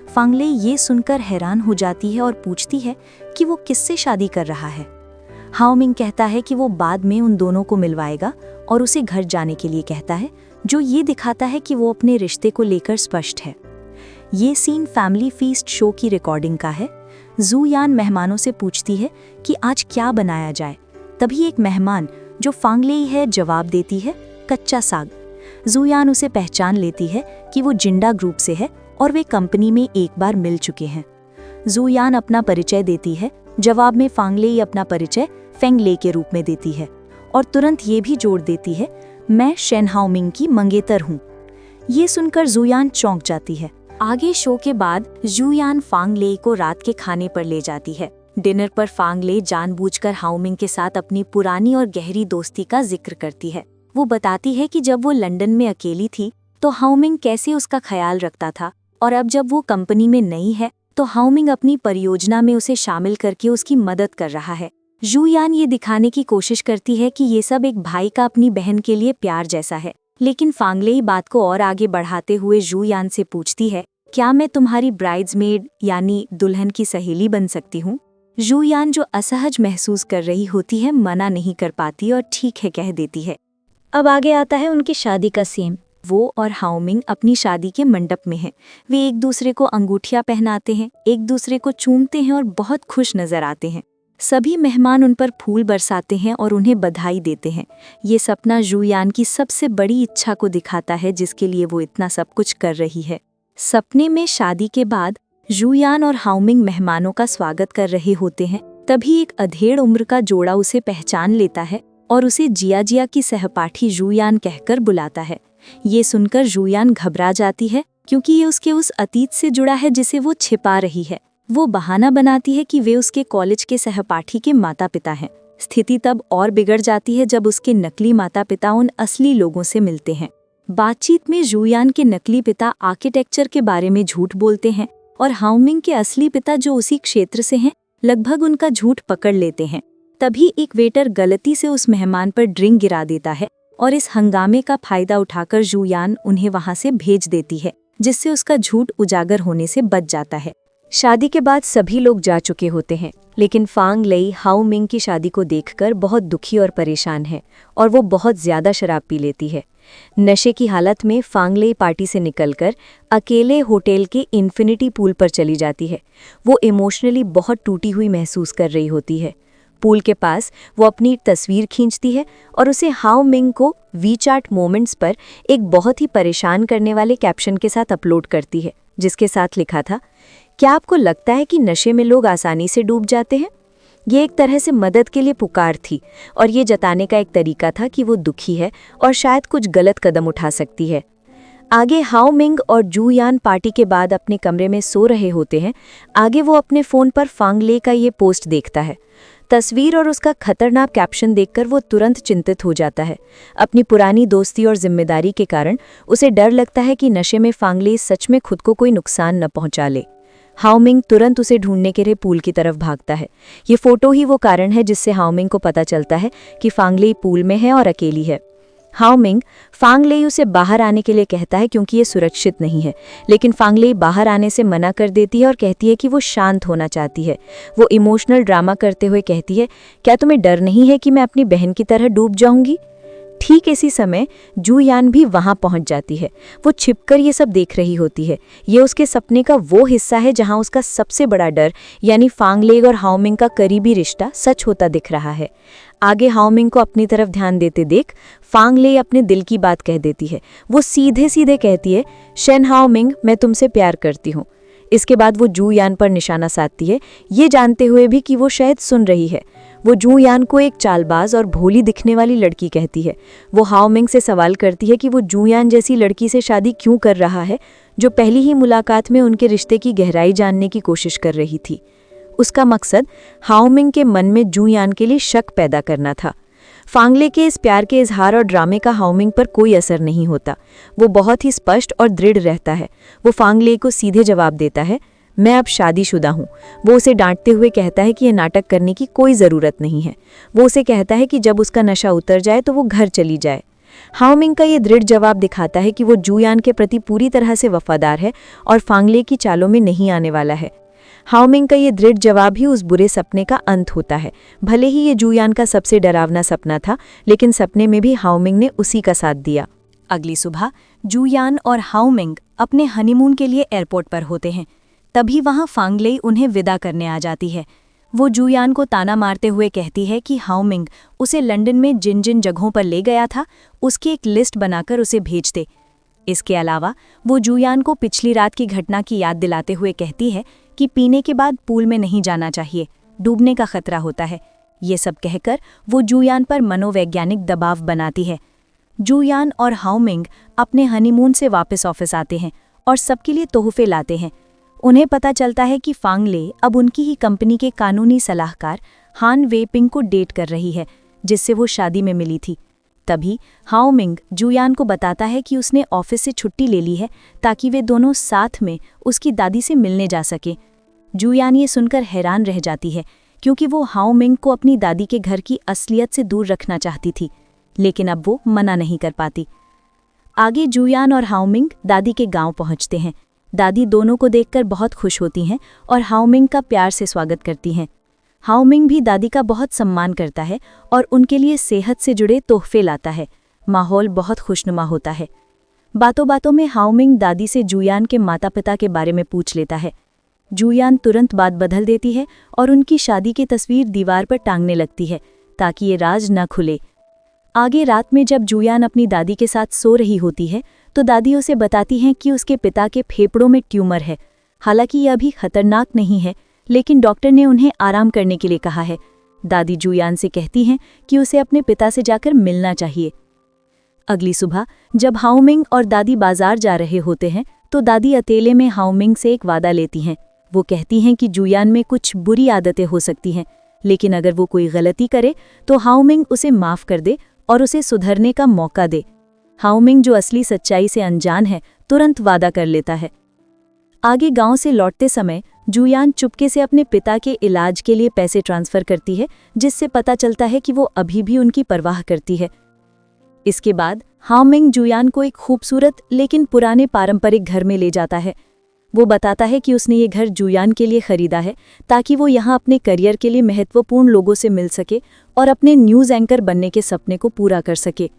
फांगलेई ये सुनकर हैरान हो जाती है और पूछती है कि वो किससे शादी कर रहा है। हाओ मिंग कहता है कि वो बाद में उन दोनों को मिलवाएगा और उसे घर जाने के लिए कहता है, जो ये दिखाता है कि वो अपने रिश्ते को लेकर स्पष्ट है। ये सीन फैमिली फीस्ट शो की रिकॉर्डिंग का है। जू यान मेहमानों से पूछती है कि आज क्या बनाया जाए। तभी एक मेहमान जो फांगलेई है जवाब देती है, कच्चा साग। जू यान उसे पहचान लेती है कि वो जिंडा ग्रुप से है और वे कंपनी में एक बार मिल चुके हैं। जू यान अपना परिचय देती है। जवाब में फांगलेई अपना परिचय फेंगले के रूप में देती है और तुरंत ये भी जोड़ देती है, मैं शेन हाओ मिंग की मंगेतर हूँ। ये सुनकर जू यान चौंक जाती है। आगे शो के बाद जू यान फांगलेई को रात के खाने पर ले जाती है। डिनर पर फांगलेई जानबूझकर हाओ मिंग के साथ अपनी पुरानी और गहरी दोस्ती का जिक्र करती है। वो बताती है कि जब वो लंदन में अकेली थी तो हाओ मिंग कैसे उसका ख्याल रखता था और अब जब वो कंपनी में नई है तो हाओ मिंग अपनी परियोजना में उसे शामिल करके उसकी मदद कर रहा है। जू यान ये दिखाने की कोशिश करती है कि ये सब एक भाई का अपनी बहन के लिए प्यार जैसा है, लेकिन फांगलेई बात को और आगे बढ़ाते हुए जू यान से पूछती है, क्या मैं तुम्हारी ब्राइड्समेड यानी दुल्हन की सहेली बन सकती हूँ। जू यान जो असहज महसूस कर रही होती है मना नहीं कर पाती और ठीक है कह देती है। अब आगे आता है उनकी शादी का सीन। वो और हाओ मिंग अपनी शादी के मंडप में हैं। वे एक दूसरे को अंगूठियां पहनाते हैं, एक दूसरे को चूमते हैं और बहुत खुश नजर आते हैं। सभी मेहमान उन पर फूल बरसाते हैं और उन्हें बधाई देते हैं। ये सपना जू यान की सबसे बड़ी इच्छा को दिखाता है जिसके लिए वो इतना सब कुछ कर रही है। सपने में शादी के बाद जू यान और हाओ मिंग मेहमानों का स्वागत कर रहे होते हैं। तभी एक अधेड़ उम्र का जोड़ा उसे पहचान लेता है और उसे जिया जिया की सहपाठी जू यान कहकर बुलाता है। ये सुनकर जू यान घबरा जाती है क्योंकि ये उसके उस अतीत से जुड़ा है जिसे वो छिपा रही है। वो बहाना बनाती है कि वे उसके कॉलेज के सहपाठी के माता पिता हैं। स्थिति तब और बिगड़ जाती है जब उसके नकली माता पिता उन असली लोगों से मिलते हैं। बातचीत में जू यान के नकली पिता आर्किटेक्चर के बारे में झूठ बोलते हैं और हाओ मिंग के असली पिता जो उसी क्षेत्र से हैं लगभग उनका झूठ पकड़ लेते हैं। तभी एक वेटर गलती से उस मेहमान पर ड्रिंक गिरा देता है और इस हंगामे का फायदा उठाकर जू यान उन्हें वहां से भेज देती है, जिससे उसका झूठ उजागर होने से बच जाता है। शादी के बाद सभी लोग जा चुके होते हैं, लेकिन फांगलेई हाओ मिंग की शादी को देखकर बहुत दुखी और परेशान है और वो बहुत ज्यादा शराब पी लेती है। नशे की हालत में फांगलेई पार्टी से निकलकर अकेले होटल के इन्फिनिटी पूल पर चली जाती है। वो इमोशनली बहुत टूटी हुई महसूस कर रही होती है। पूल के पास वो अपनी एक तस्वीर खींचती है और उसे हाओ मिंग को वीचाट मोमेंट्स पर एक बहुत ही परेशान करने वाले कैप्शन के साथ अपलोड करती है, जिसके साथ लिखा था, क्या आपको लगता है कि नशे में लोग आसानी से डूब जाते हैं? ये एक तरह से मदद के लिए पुकार थी और ये जताने का एक तरीका था कि वो दुखी है और शायद कुछ गलत कदम उठा सकती है। आगे हाओ मिंग और जू यान पार्टी के बाद अपने कमरे में सो रहे होते हैं। आगे वो अपने फ़ोन पर फांगले का ये पोस्ट देखता है। तस्वीर और उसका खतरनाक कैप्शन देखकर वो तुरंत चिंतित हो जाता है। अपनी पुरानी दोस्ती और जिम्मेदारी के कारण उसे डर लगता है कि नशे में फांगले सच में खुद को कोई नुकसान न पहुंचा ले। हाओ मिंग तुरंत उसे ढूंढने के लिए पूल की तरफ भागता है। ये फोटो ही वो कारण है जिससे हाओ मिंग को पता चलता है कि फांगले पूल में है और अकेली है। हाओ मिंग फांगले उसे बाहर आने के लिए कहता है क्योंकि ये सुरक्षित नहीं है, लेकिन फांगले बाहर आने से मना कर देती है और कहती है कि वो शांत होना चाहती है। वो इमोशनल ड्रामा करते हुए कहती है, क्या तुम्हें डर नहीं है कि मैं अपनी बहन की तरह डूब जाऊंगी? ठीक इसी समय जू यान भी वहां पहुंच जाती है। वो छिपकर ये सब देख रही होती है। ये उसके सपने का वो हिस्सा है जहां उसका सबसे बड़ा डर यानी फांगलेग और हाओमिंग का करीबी रिश्ता सच होता दिख रहा है। आगे हाओमिंग को अपनी तरफ ध्यान देते देख फांगले अपने दिल की बात कह देती है। वो सीधे सीधे कहती है, शेन हाओमिंग, मैं तुमसे प्यार करती हूँ। इसके बाद वो जू यान पर निशाना साधती है, ये जानते हुए भी कि वो शायद सुन रही है। वो जू यान को एक चालबाज और भोली दिखने वाली लड़की कहती है। वो हाओमिंग से सवाल करती है कि वो जू यान जैसी लड़की से शादी क्यों कर रहा है, जो पहली ही मुलाकात में उनके रिश्ते की गहराई जानने की कोशिश कर रही थी। उसका मकसद हाओमिंग के मन में जू यान के लिए शक पैदा करना था। फांगले के इस प्यार के इजहार और ड्रामे का हाओमिंग पर कोई असर नहीं होता। वो बहुत ही स्पष्ट और दृढ़ रहता है। वो फांगले को सीधे जवाब देता है, मैं अब शादीशुदा हूँ। वो उसे डांटते हुए कहता है कि यह नाटक करने की कोई ज़रूरत नहीं है। वो उसे कहता है कि जब उसका नशा उतर जाए तो वो घर चली जाए। हाओमिंग का ये दृढ़ जवाब दिखाता है कि वो जू यान के प्रति पूरी तरह से वफादार है और फांगले की चालों में नहीं आने वाला है। हाओमिंग का ये दृढ़ जवाब ही उस बुरे सपने का अंत होता है। भले ही ये जू यान का सबसे डरावना सपना था, लेकिन सपने में भी हाओमिंग ने उसी का साथ दिया। अगली सुबह जू यान और हाओमिंग अपने हनीमून के लिए एयरपोर्ट पर होते हैं। तभी वहां फांगले उन्हें विदा करने आ जाती है। वो जू यान को ताना मारते हुए कहती है कि हाओमिंग उसे लंदन में जिन जिन जगहों पर ले गया था उसकी एक लिस्ट बनाकर उसे भेज दे। इसके अलावा वो जू यान को पिछली रात की घटना की याद दिलाते हुए कहती है कि पीने के बाद पूल में नहीं जाना चाहिए, डूबने का खतरा होता है। ये सब कहकर वो जू यान पर मनोवैज्ञानिक दबाव बनाती है। जू यान और हाओमिंग अपने हनीमून से वापस ऑफिस आते हैं और सबके लिए तोहफे लाते हैं। उन्हें पता चलता है कि फांगले अब उनकी ही कंपनी के कानूनी सलाहकार हान वेपिंग को डेट कर रही है, जिससे वो शादी में मिली थी। तभी हाओमिंग जू यान को बताता है कि उसने ऑफिस से छुट्टी ले ली है ताकि वे दोनों साथ में उसकी दादी से मिलने जा सके। जू यान ये सुनकर हैरान रह जाती है, क्योंकि वो हाओमिंग को अपनी दादी के घर की असलियत से दूर रखना चाहती थी, लेकिन अब वो मना नहीं कर पाती। आगे जू यान और हाओमिंग दादी के गांव पहुंचते हैं। दादी दोनों को देखकर बहुत खुश होती हैं और हाओमिंग का प्यार से स्वागत करती हैं। हाओमिंग भी दादी का बहुत सम्मान करता है और उनके लिए सेहत से जुड़े तोहफे लाता है। माहौल बहुत खुशनुमा होता है। बातों बातों में हाओमिंग दादी से जू यान के माता पिता के बारे में पूछ लेता है। जू यान तुरंत बात बदल देती है और उनकी शादी की तस्वीर दीवार पर टांगने लगती है ताकि ये राज न खुले। आगे रात में जब जू यान अपनी दादी के साथ सो रही होती है तो दादी उसे बताती हैं कि उसके पिता के फेफड़ों में ट्यूमर है। हालांकि यह अभी खतरनाक नहीं है, लेकिन डॉक्टर ने उन्हें आराम करने के लिए कहा है। दादी जू यान से कहती हैं कि उसे अपने पिता से जाकर मिलना चाहिए। अगली सुबह जब हाओमिंग और दादी बाजार जा रहे होते हैं तो दादी अकेले में हाओमिंग से एक वादा लेती हैं। वो कहती हैं कि जू यान में कुछ बुरी आदतें हो सकती हैं, लेकिन अगर वो कोई गलती करे तो हाओमिंग उसे माफ़ कर दे और उसे सुधरने का मौका दे। हाओमिंग, जो असली सच्चाई से अनजान है, तुरंत वादा कर लेता है। आगे गांव से लौटते समय जू यान चुपके से अपने पिता के इलाज के लिए पैसे ट्रांसफ़र करती है, जिससे पता चलता है कि वो अभी भी उनकी परवाह करती है। इसके बाद हाओमिंग जू यान को एक खूबसूरत लेकिन पुराने पारंपरिक घर में ले जाता है। वो बताता है कि उसने ये घर जू यान के लिए खरीदा है ताकि वो यहाँ अपने करियर के लिए महत्वपूर्ण लोगों से मिल सके और अपने न्यूज़ एंकर बनने के सपने को पूरा कर सके।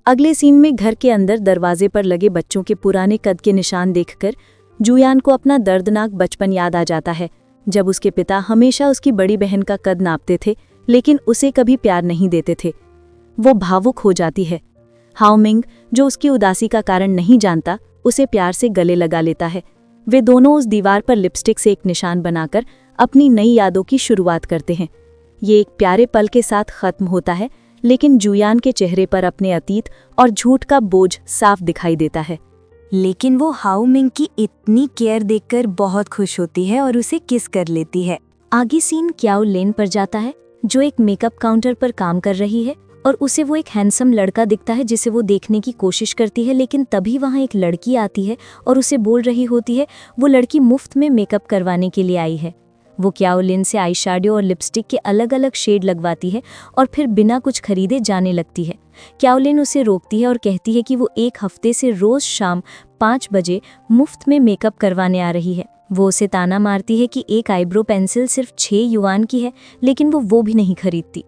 अगले सीन में घर के अंदर दरवाजे पर लगे बच्चों के पुराने कद के निशान देखकर जू यान को अपना दर्दनाक बचपन याद आ जाता है, जब उसके पिता हमेशा उसकी बड़ी बहन का कद नापते थे लेकिन उसे कभी प्यार नहीं देते थे। वो भावुक हो जाती है। हाओमिंग, जो उसकी उदासी का कारण नहीं जानता, उसे प्यार से गले लगा लेता है। वे दोनों उस दीवार पर लिपस्टिक से एक निशान बनाकर अपनी नई यादों की शुरुआत करते हैं। ये एक प्यारे पल के साथ खत्म होता है, लेकिन जू यान के चेहरे पर अपने अतीत और झूठ का बोझ साफ दिखाई देता है। लेकिन वो हाओमिंग की इतनी केयर देखकर बहुत खुश होती है और उसे किस कर लेती है। आगे सीन क्याओ लेन पर जाता है, जो एक मेकअप काउंटर पर काम कर रही है और उसे वो एक हैंडसम लड़का दिखता है जिसे वो देखने की कोशिश करती है। लेकिन तभी वहाँ एक लड़की आती है और उसे बोल रही होती है वो लड़की मुफ्त में मेकअप करवाने के लिए आई है। वो क्याओ लिन से आई शैडो और लिपस्टिक के अलग अलग शेड लगवाती है और फिर बिना कुछ खरीदे जाने लगती है। क्याओ लिन उसे रोकती है और कहती है कि वो एक हफ्ते से रोज़ शाम 5 बजे मुफ्त में मेकअप करवाने आ रही है। वो उसे ताना मारती है कि एक आईब्रो पेंसिल सिर्फ 6 युआन की है, लेकिन वो भी नहीं खरीदती।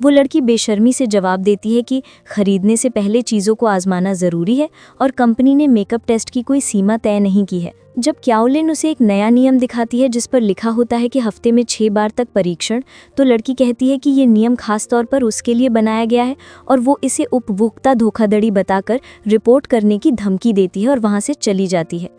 वो लड़की बेशर्मी से जवाब देती है कि खरीदने से पहले चीज़ों को आजमाना ज़रूरी है और कंपनी ने मेकअप टेस्ट की कोई सीमा तय नहीं की है। जब क्याओलिन उसे एक नया नियम दिखाती है जिस पर लिखा होता है कि हफ्ते में 6 बार तक परीक्षण, तो लड़की कहती है कि ये नियम खास तौर पर उसके लिए बनाया गया है और वो इसे उपभोक्ता धोखाधड़ी बताकर रिपोर्ट करने की धमकी देती है और वहाँ से चली जाती है।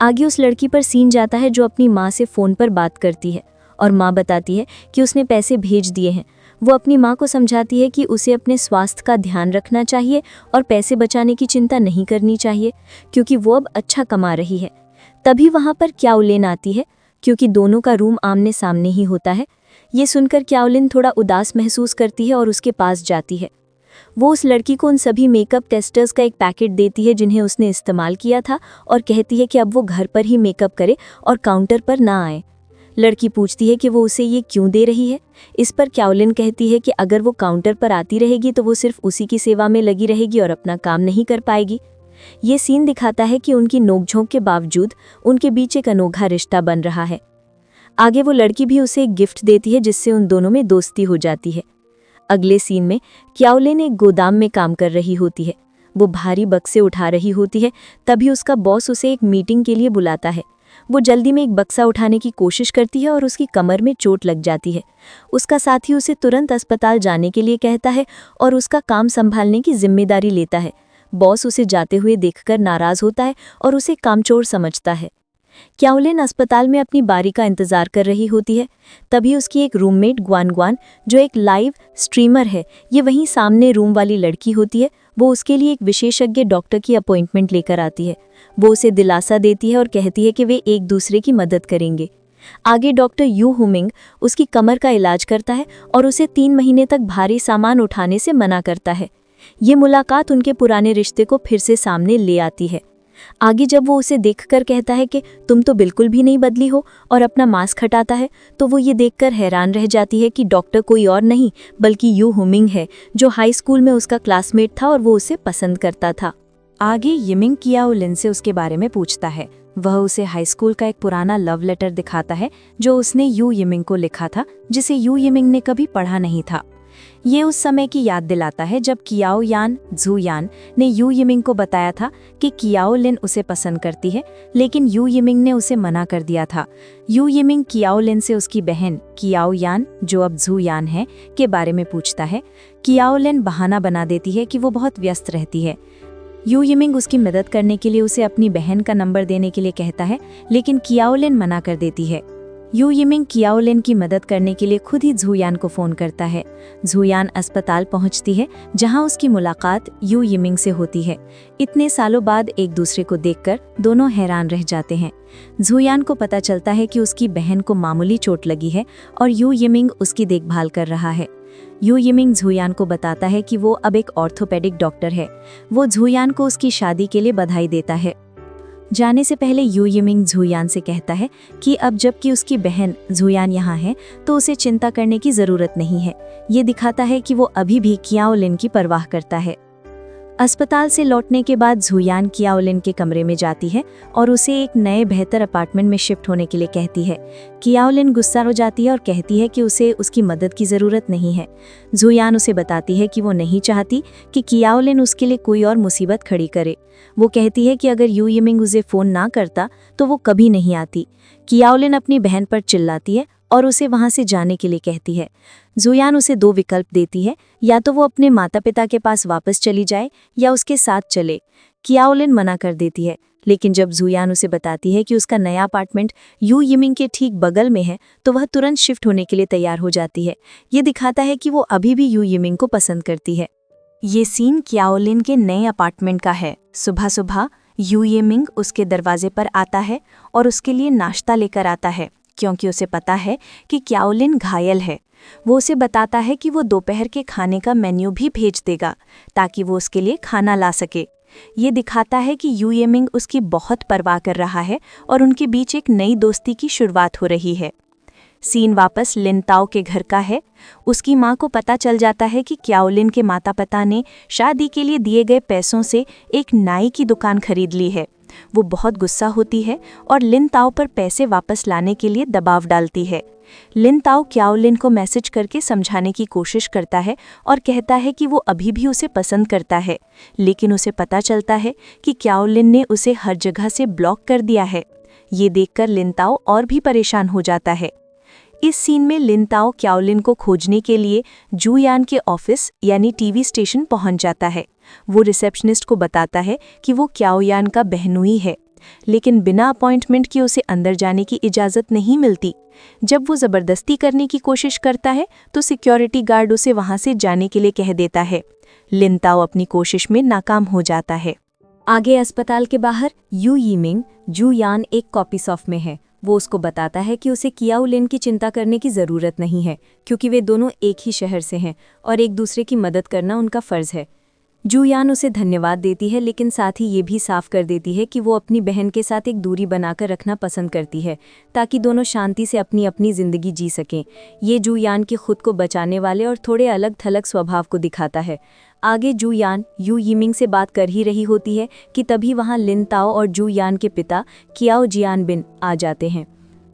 आगे उस लड़की पर सीन जाता है जो अपनी माँ से फ़ोन पर बात करती है और माँ बताती है कि उसने पैसे भेज दिए हैं। वो अपनी माँ को समझाती है कि उसे अपने स्वास्थ्य का ध्यान रखना चाहिए और पैसे बचाने की चिंता नहीं करनी चाहिए क्योंकि वो अब अच्छा कमा रही है। तभी वहाँ पर क्याओलिन आती है क्योंकि दोनों का रूम आमने सामने ही होता है। ये सुनकर क्याओलिन थोड़ा उदास महसूस करती है और उसके पास जाती है। वो उस लड़की को उन सभी मेकअप टेस्टर्स का एक पैकेट देती है जिन्हें उसने इस्तेमाल किया था और कहती है कि अब वो घर पर ही मेकअप करे और काउंटर पर ना आए। लड़की पूछती है कि वो उसे ये क्यों दे रही है। इस पर क्याओलिन कहती है कि अगर वो काउंटर पर आती रहेगी तो वो सिर्फ उसी की सेवा में लगी रहेगी और अपना काम नहीं कर पाएगी। ये सीन दिखाता है कि उनकी नोकझोंक के बावजूद उनके बीच एक अनोखा रिश्ता बन रहा है। आगे वो लड़की भी उसे एक गिफ्ट देती है जिससे उन दोनों में दोस्ती हो जाती है। अगले सीन में क्याओलिन एक गोदाम में काम कर रही होती है। वो भारी बक्से उठा रही होती है, तभी उसका बॉस उसे एक मीटिंग के लिए बुलाता है। वो जल्दी में एक बक्सा उठाने की कोशिश करती है और उसकी कमर में चोट लग जाती है। उसका साथी उसे तुरंत अस्पताल जाने के लिए कहता है और उसका काम संभालने की जिम्मेदारी लेता है। बॉस उसे जाते हुए देखकर नाराज होता है और उसे कामचोर समझता है। क्याओलिन अस्पताल में अपनी बारी का इंतजार कर रही होती है। तभी उसकी एक रूममेट ग्वान ग्वान, जो एक लाइव स्ट्रीमर है, ये वहीं सामने रूम वाली लड़की होती है, वो उसके लिए एक विशेषज्ञ डॉक्टर की अपॉइंटमेंट लेकर आती है। वो उसे दिलासा देती है और कहती है कि वे एक दूसरे की मदद करेंगे। आगे डॉक्टर यू हुमिंग उसकी कमर का इलाज करता है और उसे 3 महीने तक भारी सामान उठाने से मना करता है। ये मुलाकात उनके पुराने रिश्ते को फिर से सामने ले आती है। आगे जब वो उसे देखकर कहता है कि तुम तो बिल्कुल भी नहीं बदली हो और अपना मास्क हटाता है, तो वो ये देखकर हैरान रह जाती है कि डॉक्टर कोई और नहीं बल्कि यू हुमिंग है, जो हाई स्कूल में उसका क्लासमेट था और वो उसे पसंद करता था। आगे यिमिंग क्याओलिन से उसके बारे में पूछता है। वह उसे हाई स्कूल का एक पुराना लव लेटर दिखाता है जो उसने यू यिमिंग को लिखा था, जिसे यू यिमिंग ने कभी पढ़ा नहीं था। ये उस समय की याद दिलाता है जब कियाओ यान झू यान ने यू यिमिंग को बताया था कि क्याओलिन उसे पसंद करती है, लेकिन यू यिमिंग ने उसे मना कर दिया था। यू यिमिंग क्याओलिन से उसकी बहन कियाओ यान, जो अब झू यान है, के बारे में पूछता है। क्याओलिन बहाना बना देती है कि वो बहुत व्यस्त रहती है। यू यिमिंग उसकी मदद करने के लिए उसे अपनी बहन का नंबर देने के लिए कहता है, लेकिन क्याओलिन मना कर देती है। यू यिमिंग क्याओलिन की मदद करने के लिए खुद ही झू यान को फ़ोन करता है। झू यान अस्पताल पहुंचती है जहां उसकी मुलाकात यू यिमिंग से होती है। इतने सालों बाद एक दूसरे को देखकर दोनों हैरान रह जाते हैं। झू यान को पता चलता है कि उसकी बहन को मामूली चोट लगी है और यू यिमिंग उसकी देखभाल कर रहा है। यू यिमिंग झू यान को बताता है कि वो अब एक ऑर्थोपेडिक डॉक्टर है। वो झू यान को उसकी शादी के लिए बधाई देता है। जाने से पहले यू यिमिंग झू यान से कहता है कि अब जबकि उसकी बहन झू यान यहाँ है तो उसे चिंता करने की ज़रूरत नहीं है। ये दिखाता है कि वो अभी भी क्याओलिन की परवाह करता है। अस्पताल से लौटने के बाद झू यान क्याओलिन के कमरे में जाती है और उसे एक नए बेहतर अपार्टमेंट में शिफ्ट होने के लिए कहती है। क्याओलिन गुस्सा हो जाती है और कहती है कि उसे उसकी मदद की ज़रूरत नहीं है। झू यान उसे बताती है कि वो नहीं चाहती कि क्याओलिन उसके लिए कोई और मुसीबत खड़ी करे। वो कहती है कि अगर यू यिमिंग उसे फ़ोन ना करता तो वो कभी नहीं आती। क्याओलिन अपनी बहन पर चिल्लाती है और उसे वहाँ से जाने के लिए कहती है। झू यान उसे 2 विकल्प देती है, या तो वो अपने माता पिता के पास वापस चली जाए या उसके साथ चले। क्याओलिन मना कर देती है, लेकिन जब झू यान उसे बताती है कि उसका नया अपार्टमेंट यू यिमिंग के ठीक बगल में है तो वह तुरंत शिफ्ट होने के लिए तैयार हो जाती है। ये दिखाता है कि वो अभी भी यू यिमिंग को पसंद करती है। ये सीन क्याओलिन के नए अपार्टमेंट का है। सुबह सुबह यू यिमिंग उसके दरवाजे पर आता है और उसके लिए नाश्ता लेकर आता है, क्योंकि उसे पता है कि क्याओलिन घायल है। वो उसे बताता है कि वो दोपहर के खाने का मेन्यू भी भेज देगा ताकि वो उसके लिए खाना ला सके। ये दिखाता है कि यू यिमिंग उसकी बहुत परवाह कर रहा है और उनके बीच एक नई दोस्ती की शुरुआत हो रही है। सीन वापस लिन ताओ के घर का है। उसकी माँ को पता चल जाता है कि क्याओलिन के माता पिता ने शादी के लिए दिए गए पैसों से एक नाई की दुकान खरीद ली है। वो बहुत गुस्सा होती है और लिन ताओ पर पैसे वापस लाने के लिए दबाव डालती है। लिन ताओ क्याओ लिन को मैसेज करके समझाने की कोशिश करता है और कहता है कि वो अभी भी उसे पसंद करता है, लेकिन उसे पता चलता है कि क्याओ लिन ने उसे हर जगह से ब्लॉक कर दिया है। ये देखकर लिन ताओ और भी परेशान हो जाता है। इस सीन में लिन ताओ क्याओ लिन को खोजने के लिए जू यान के ऑफिस यानी टीवी स्टेशन पहुंच जाता है। वो रिसेप्शनिस्ट को बताता है कि वो क्याओ यान का बहनोई है, लेकिन बिना अपॉइंटमेंट के उसे अंदर जाने की इजाज़त नहीं मिलती। जब वो ज़बरदस्ती करने की कोशिश करता है तो सिक्योरिटी गार्ड उसे वहाँ से जाने के लिए कह देता है। लिन ताओ अपनी कोशिश में नाकाम हो जाता है। आगे अस्पताल के बाहर यू यीमिंग जू यान एक कॉपी शॉप में है। वो उसको बताता है कि उसे कियाओ लिन की चिंता करने की ज़रूरत नहीं है, क्योंकि वे दोनों एक ही शहर से हैं और एक दूसरे की मदद करना उनका फ़र्ज़ है। जू यान उसे धन्यवाद देती है, लेकिन साथ ही ये भी साफ कर देती है कि वो अपनी बहन के साथ एक दूरी बनाकर रखना पसंद करती है, ताकि दोनों शांति से अपनी अपनी ज़िंदगी जी सकें। ये जू यान के खुद को बचाने वाले और थोड़े अलग थलग स्वभाव को दिखाता है। आगे जू यान यू यीमिंग से बात कर ही रही होती है कि तभी वहाँ लिन ताओ और जू यान के पिता कियाओ जियानबिन आ जाते हैं।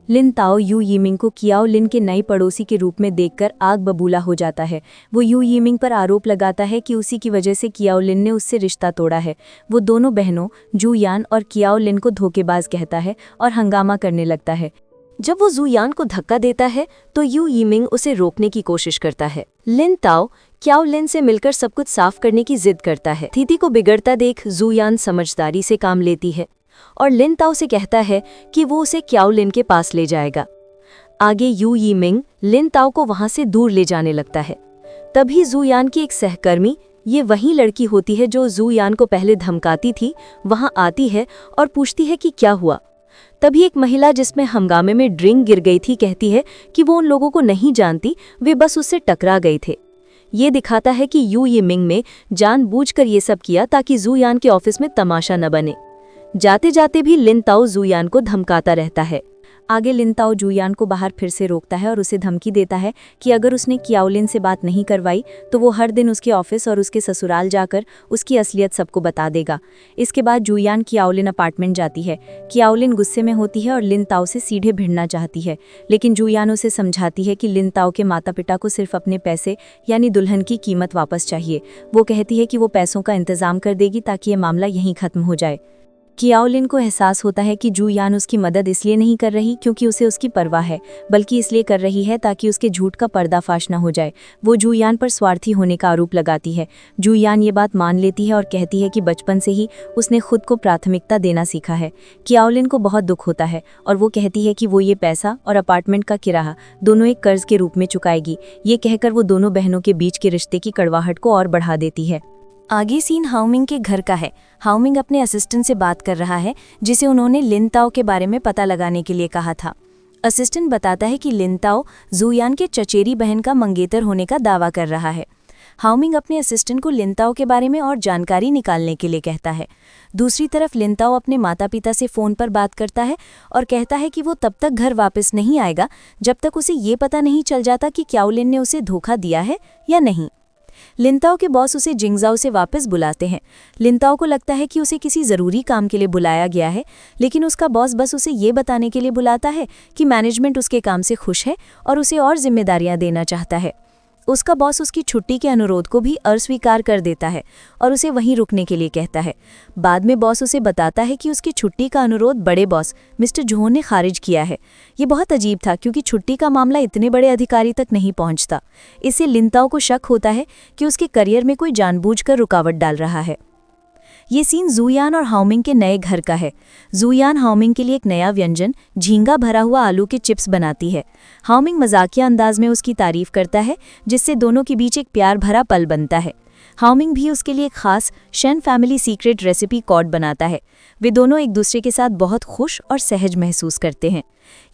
लिन ताओ यू यीमिंग को कियाओ लिन के नई पड़ोसी के रूप में देखकर आग बबूला हो जाता है। वो यू यीमिंग पर आरोप लगाता है कि उसी की वजह से कियाओ लिन ने उससे रिश्ता तोड़ा है। वो दोनों बहनों जू यान और कियाओ लिन को धोखेबाज कहता है और हंगामा करने लगता है। जब वो जू यान को धक्का देता है तो यू यीमिंग उसे रोकने की कोशिश करता है। लिन ताओ क्याओ लिन से मिलकर सब कुछ साफ करने की जिद करता है। स्थिति को बिगड़ता देख जू यान समझदारी से काम लेती है और लिन ताओ से कहता है कि वो उसे क्याओ लिन के पास ले जाएगा। आगे यू यीमिंग लिन ताओ को वहां से दूर ले जाने लगता है। तभी जू यान की एक सहकर्मी, ये वही लड़की होती है जो जू यान को पहले धमकाती थी, वहां आती है और पूछती है कि क्या हुआ। तभी एक महिला जिसमें हंगामे में ड्रिंक गिर गई थी कहती है कि वो उन लोगों को नहीं जानती, वे बस उससे टकरा गए थे। ये दिखाता है कि यू यीमिंग ने जानबूझकर ये सब किया ताकि जू यान के ऑफिस में तमाशा न बने। जाते जाते भी लिन ताओ जू यान को धमकाता रहता है। आगे लिन ताओ जू यान को बाहर फिर से रोकता है और उसे धमकी देता है कि अगर उसने कियाओ लिन से बात नहीं करवाई तो वो हर दिन उसके ऑफिस और उसके ससुराल जाकर उसकी असलियत सबको बता देगा। इसके बाद जू यान कियाओ लिन अपार्टमेंट जाती है। कियाओ लिन गुस्से में होती है और लिन ताओ से सीधे भिड़ना चाहती है, लेकिन जू यान उसे समझाती है कि लिन ताओ के माता पिता को सिर्फ अपने पैसे यानी दुल्हन की कीमत वापस चाहिए। वो कहती है कि वो पैसों का इंतजाम कर देगी ताकि ये मामला यहीं खत्म हो जाए। कियाओ लिन को एहसास होता है कि जू यान उसकी मदद इसलिए नहीं कर रही क्योंकि उसे उसकी परवाह है, बल्कि इसलिए कर रही है ताकि उसके झूठ का पर्दाफाश न हो जाए। वो जू यान पर स्वार्थी होने का आरोप लगाती है। जू यान ये बात मान लेती है और कहती है कि बचपन से ही उसने खुद को प्राथमिकता देना सीखा है। कियाओ लिन को बहुत दुख होता है और वो कहती है कि वो ये पैसा और अपार्टमेंट का किराया दोनों एक कर्ज के रूप में चुकाएगी। ये कहकर वो दोनों बहनों के बीच के रिश्ते की कड़वाहट को और बढ़ा देती है। आगे सीन हाओमिंग के घर का है। हाओमिंग अपने असिस्टेंट से बात कर रहा है जिसे उन्होंने लिन ताओ के बारे में पता लगाने के लिए कहा था। असिस्टेंट बताता है कि लिन ताओ जू यान के चचेरी बहन का मंगेतर होने का दावा कर रहा है। हाओमिंग अपने असिस्टेंट को लिन ताओ के बारे में और जानकारी निकालने के लिए कहता है। दूसरी तरफ लिन ताओ अपने माता पिता से फ़ोन पर बात करता है और कहता है कि वो तब तक घर वापस नहीं आएगा जब तक उसे ये पता नहीं चल जाता कि क्याओ लिन ने उसे धोखा दिया है या नहीं। लिन ताओ के बॉस उसे जिंगजाओ से वापस बुलाते हैं। लिन ताओ को लगता है कि उसे किसी ज़रूरी काम के लिए बुलाया गया है, लेकिन उसका बॉस बस उसे ये बताने के लिए बुलाता है कि मैनेजमेंट उसके काम से खुश है और उसे और जिम्मेदारियां देना चाहता है। उसका बॉस उसकी छुट्टी के अनुरोध को भी अस्वीकार कर देता है और उसे वहीं रुकने के लिए कहता है। बाद में बॉस उसे बताता है कि उसकी छुट्टी का अनुरोध बड़े बॉस मिस्टर झो ने खारिज किया है। ये बहुत अजीब था क्योंकि छुट्टी का मामला इतने बड़े अधिकारी तक नहीं पहुंचता। इससे लिन ताओ को शक होता है कि उसके करियर में कोई जानबूझकर रुकावट डाल रहा है। ये सीन जू यान और हाओमिंग के नए घर का है। जू यान हाओमिंग के लिए एक नया व्यंजन झींगा भरा हुआ आलू के चिप्स बनाती है। हाओमिंग मजाकिया अंदाज में उसकी तारीफ करता है, जिससे दोनों के बीच एक प्यार भरा पल बनता है। हाओमिंग भी उसके लिए एक खास शेन फैमिली सीक्रेट रेसिपी कॉड बनाता है। वे दोनों एक दूसरे के साथ बहुत खुश और सहज महसूस करते हैं।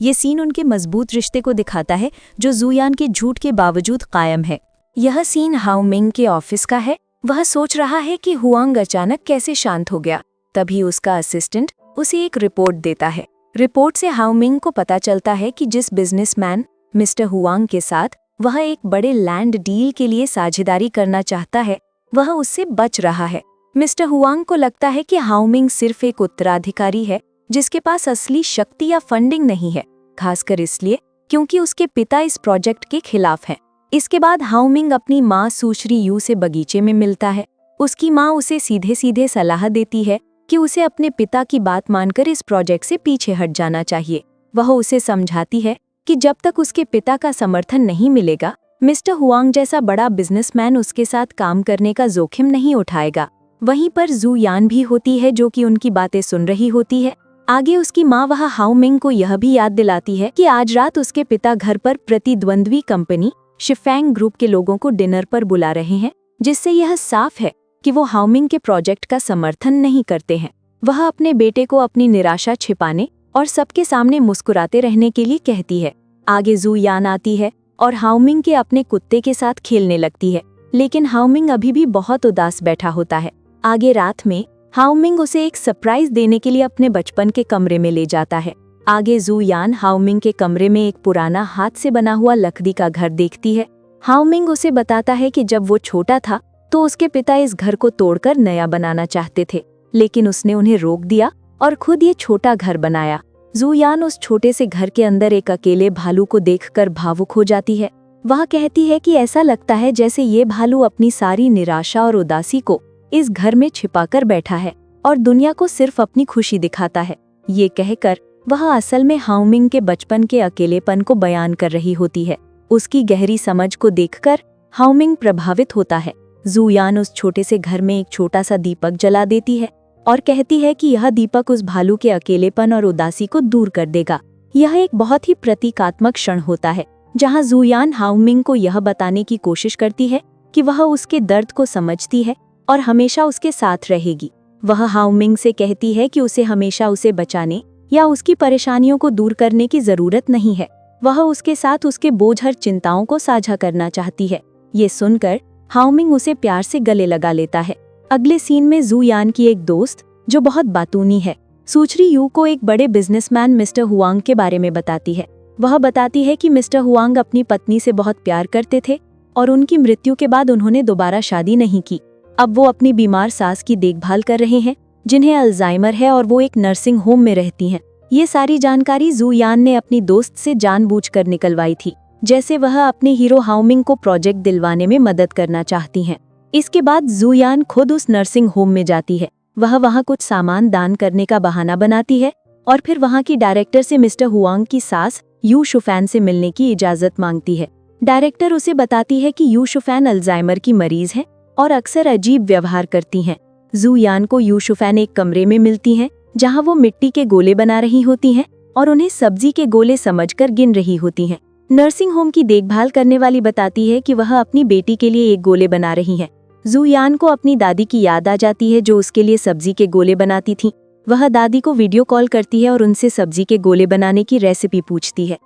ये सीन उनके मजबूत रिश्ते को दिखाता है जो जू यान के झूठ के बावजूद कायम है। यह सीन हाओमिंग के ऑफिस का है। वह सोच रहा है कि हुआंग अचानक कैसे शांत हो गया। तभी उसका असिस्टेंट उसे एक रिपोर्ट देता है। रिपोर्ट से हाओमिंग को पता चलता है कि जिस बिजनेसमैन मिस्टर हुआंग के साथ वह एक बड़े लैंड डील के लिए साझेदारी करना चाहता है, वह उससे बच रहा है। मिस्टर हुआंग को लगता है कि हाओमिंग सिर्फ एक उत्तराधिकारी है जिसके पास असली शक्ति या फंडिंग नहीं है, खासकर इसलिए क्योंकि उसके पिता इस प्रोजेक्ट के खिलाफ हैं। इसके बाद हाओमिंग अपनी माँ सुश्री यू से बगीचे में मिलता है। उसकी माँ उसे सीधे सीधे सलाह देती है कि उसे अपने पिता की बात मानकर इस प्रोजेक्ट से पीछे हट जाना चाहिए। वह उसे समझाती है कि जब तक उसके पिता का समर्थन नहीं मिलेगा, मिस्टर हुआंग जैसा बड़ा बिजनेसमैन उसके साथ काम करने का जोखिम नहीं उठाएगा। वहीं पर जू यान भी होती है जो कि उनकी बातें सुन रही होती है। आगे उसकी माँ वह हाओमिंग को यह भी याद दिलाती है कि आज रात उसके पिता घर पर प्रतिद्वंद्वी कंपनी शिफैंग ग्रुप के लोगों को डिनर पर बुला रहे हैं, जिससे यह साफ है कि वो हाओमिंग के प्रोजेक्ट का समर्थन नहीं करते हैं। वह अपने बेटे को अपनी निराशा छिपाने और सबके सामने मुस्कुराते रहने के लिए कहती है। आगे जू यान आती है और हाओमिंग के अपने कुत्ते के साथ खेलने लगती है, लेकिन हाओमिंग अभी भी बहुत उदास बैठा होता है। आगे रात में हाओमिंग उसे एक सरप्राइज देने के लिए अपने बचपन के कमरे में ले जाता है। आगे जू यान हाओमिंग के कमरे में एक पुराना हाथ से बना हुआ लकड़ी का घर देखती है। हाओमिंग उसे बताता है कि जब वो छोटा था तो उसके पिता इस घर को तोड़कर नया बनाना चाहते थे, लेकिन उसने उन्हें रोक दिया और खुद ये छोटा घर बनाया। जू यान उस छोटे से घर के अंदर एक अकेले भालू को देखकर भावुक हो जाती है। वह कहती है कि ऐसा लगता है जैसे ये भालू अपनी सारी निराशा और उदासी को इस घर में छिपाकर बैठा है और दुनिया को सिर्फ अपनी खुशी दिखाता है। ये कहकर वह असल में हाओमिंग के बचपन के अकेलेपन को बयान कर रही होती है। उसकी गहरी समझ को देखकर हाओमिंग प्रभावित होता है। जू यान उस छोटे से घर में एक छोटा सा दीपक जला देती है और कहती है कि यह दीपक उस भालू के अकेलेपन और उदासी को दूर कर देगा। यह एक बहुत ही प्रतीकात्मक क्षण होता है जहां जू यान हाओमिंग को यह बताने की कोशिश करती है कि वह उसके दर्द को समझती है और हमेशा उसके साथ रहेगी। वह हाओमिंग से कहती है कि उसे हमेशा उसे बचाने या उसकी परेशानियों को दूर करने की जरूरत नहीं है। वह उसके साथ उसके बोझ हर चिंताओं को साझा करना चाहती है। ये सुनकर हाओमिंग उसे प्यार से गले लगा लेता है। अगले सीन में जू यान की एक दोस्त जो बहुत बातूनी है, सुश्री यू को एक बड़े बिजनेसमैन मिस्टर हुआंग के बारे में बताती है। वह बताती है कि मिस्टर हुआंग अपनी पत्नी से बहुत प्यार करते थे और उनकी मृत्यु के बाद उन्होंने दोबारा शादी नहीं की। अब वो अपनी बीमार सास की देखभाल कर रहे हैं जिन्हें अल्जाइमर है और वो एक नर्सिंग होम में रहती हैं। ये सारी जानकारी जू यान ने अपनी दोस्त से जानबूझकर निकलवाई थी, जैसे वह अपने हीरो हाओमिंग को प्रोजेक्ट दिलवाने में मदद करना चाहती हैं। इसके बाद जू यान खुद उस नर्सिंग होम में जाती है। वह वहाँ कुछ सामान दान करने का बहाना बनाती है और फिर वहाँ की डायरेक्टर से मिस्टर हुआंग की सास यू शुफैन से मिलने की इजाजत मांगती है। डायरेक्टर उसे बताती है कि यू शुफैन अल्जाइमर की मरीज है और अक्सर अजीब व्यवहार करती हैं। जू यान को यू शुफैन एक कमरे में मिलती हैं जहां वो मिट्टी के गोले बना रही होती हैं और उन्हें सब्जी के गोले समझकर गिन रही होती हैं। नर्सिंग होम की देखभाल करने वाली बताती है कि वह अपनी बेटी के लिए एक गोले बना रही है। जू यान को अपनी दादी की याद आ जाती है जो उसके लिए सब्जी के गोले बनाती थी। वह दादी को वीडियो कॉल करती है और उनसे सब्जी के गोले बनाने की रेसिपी पूछती है।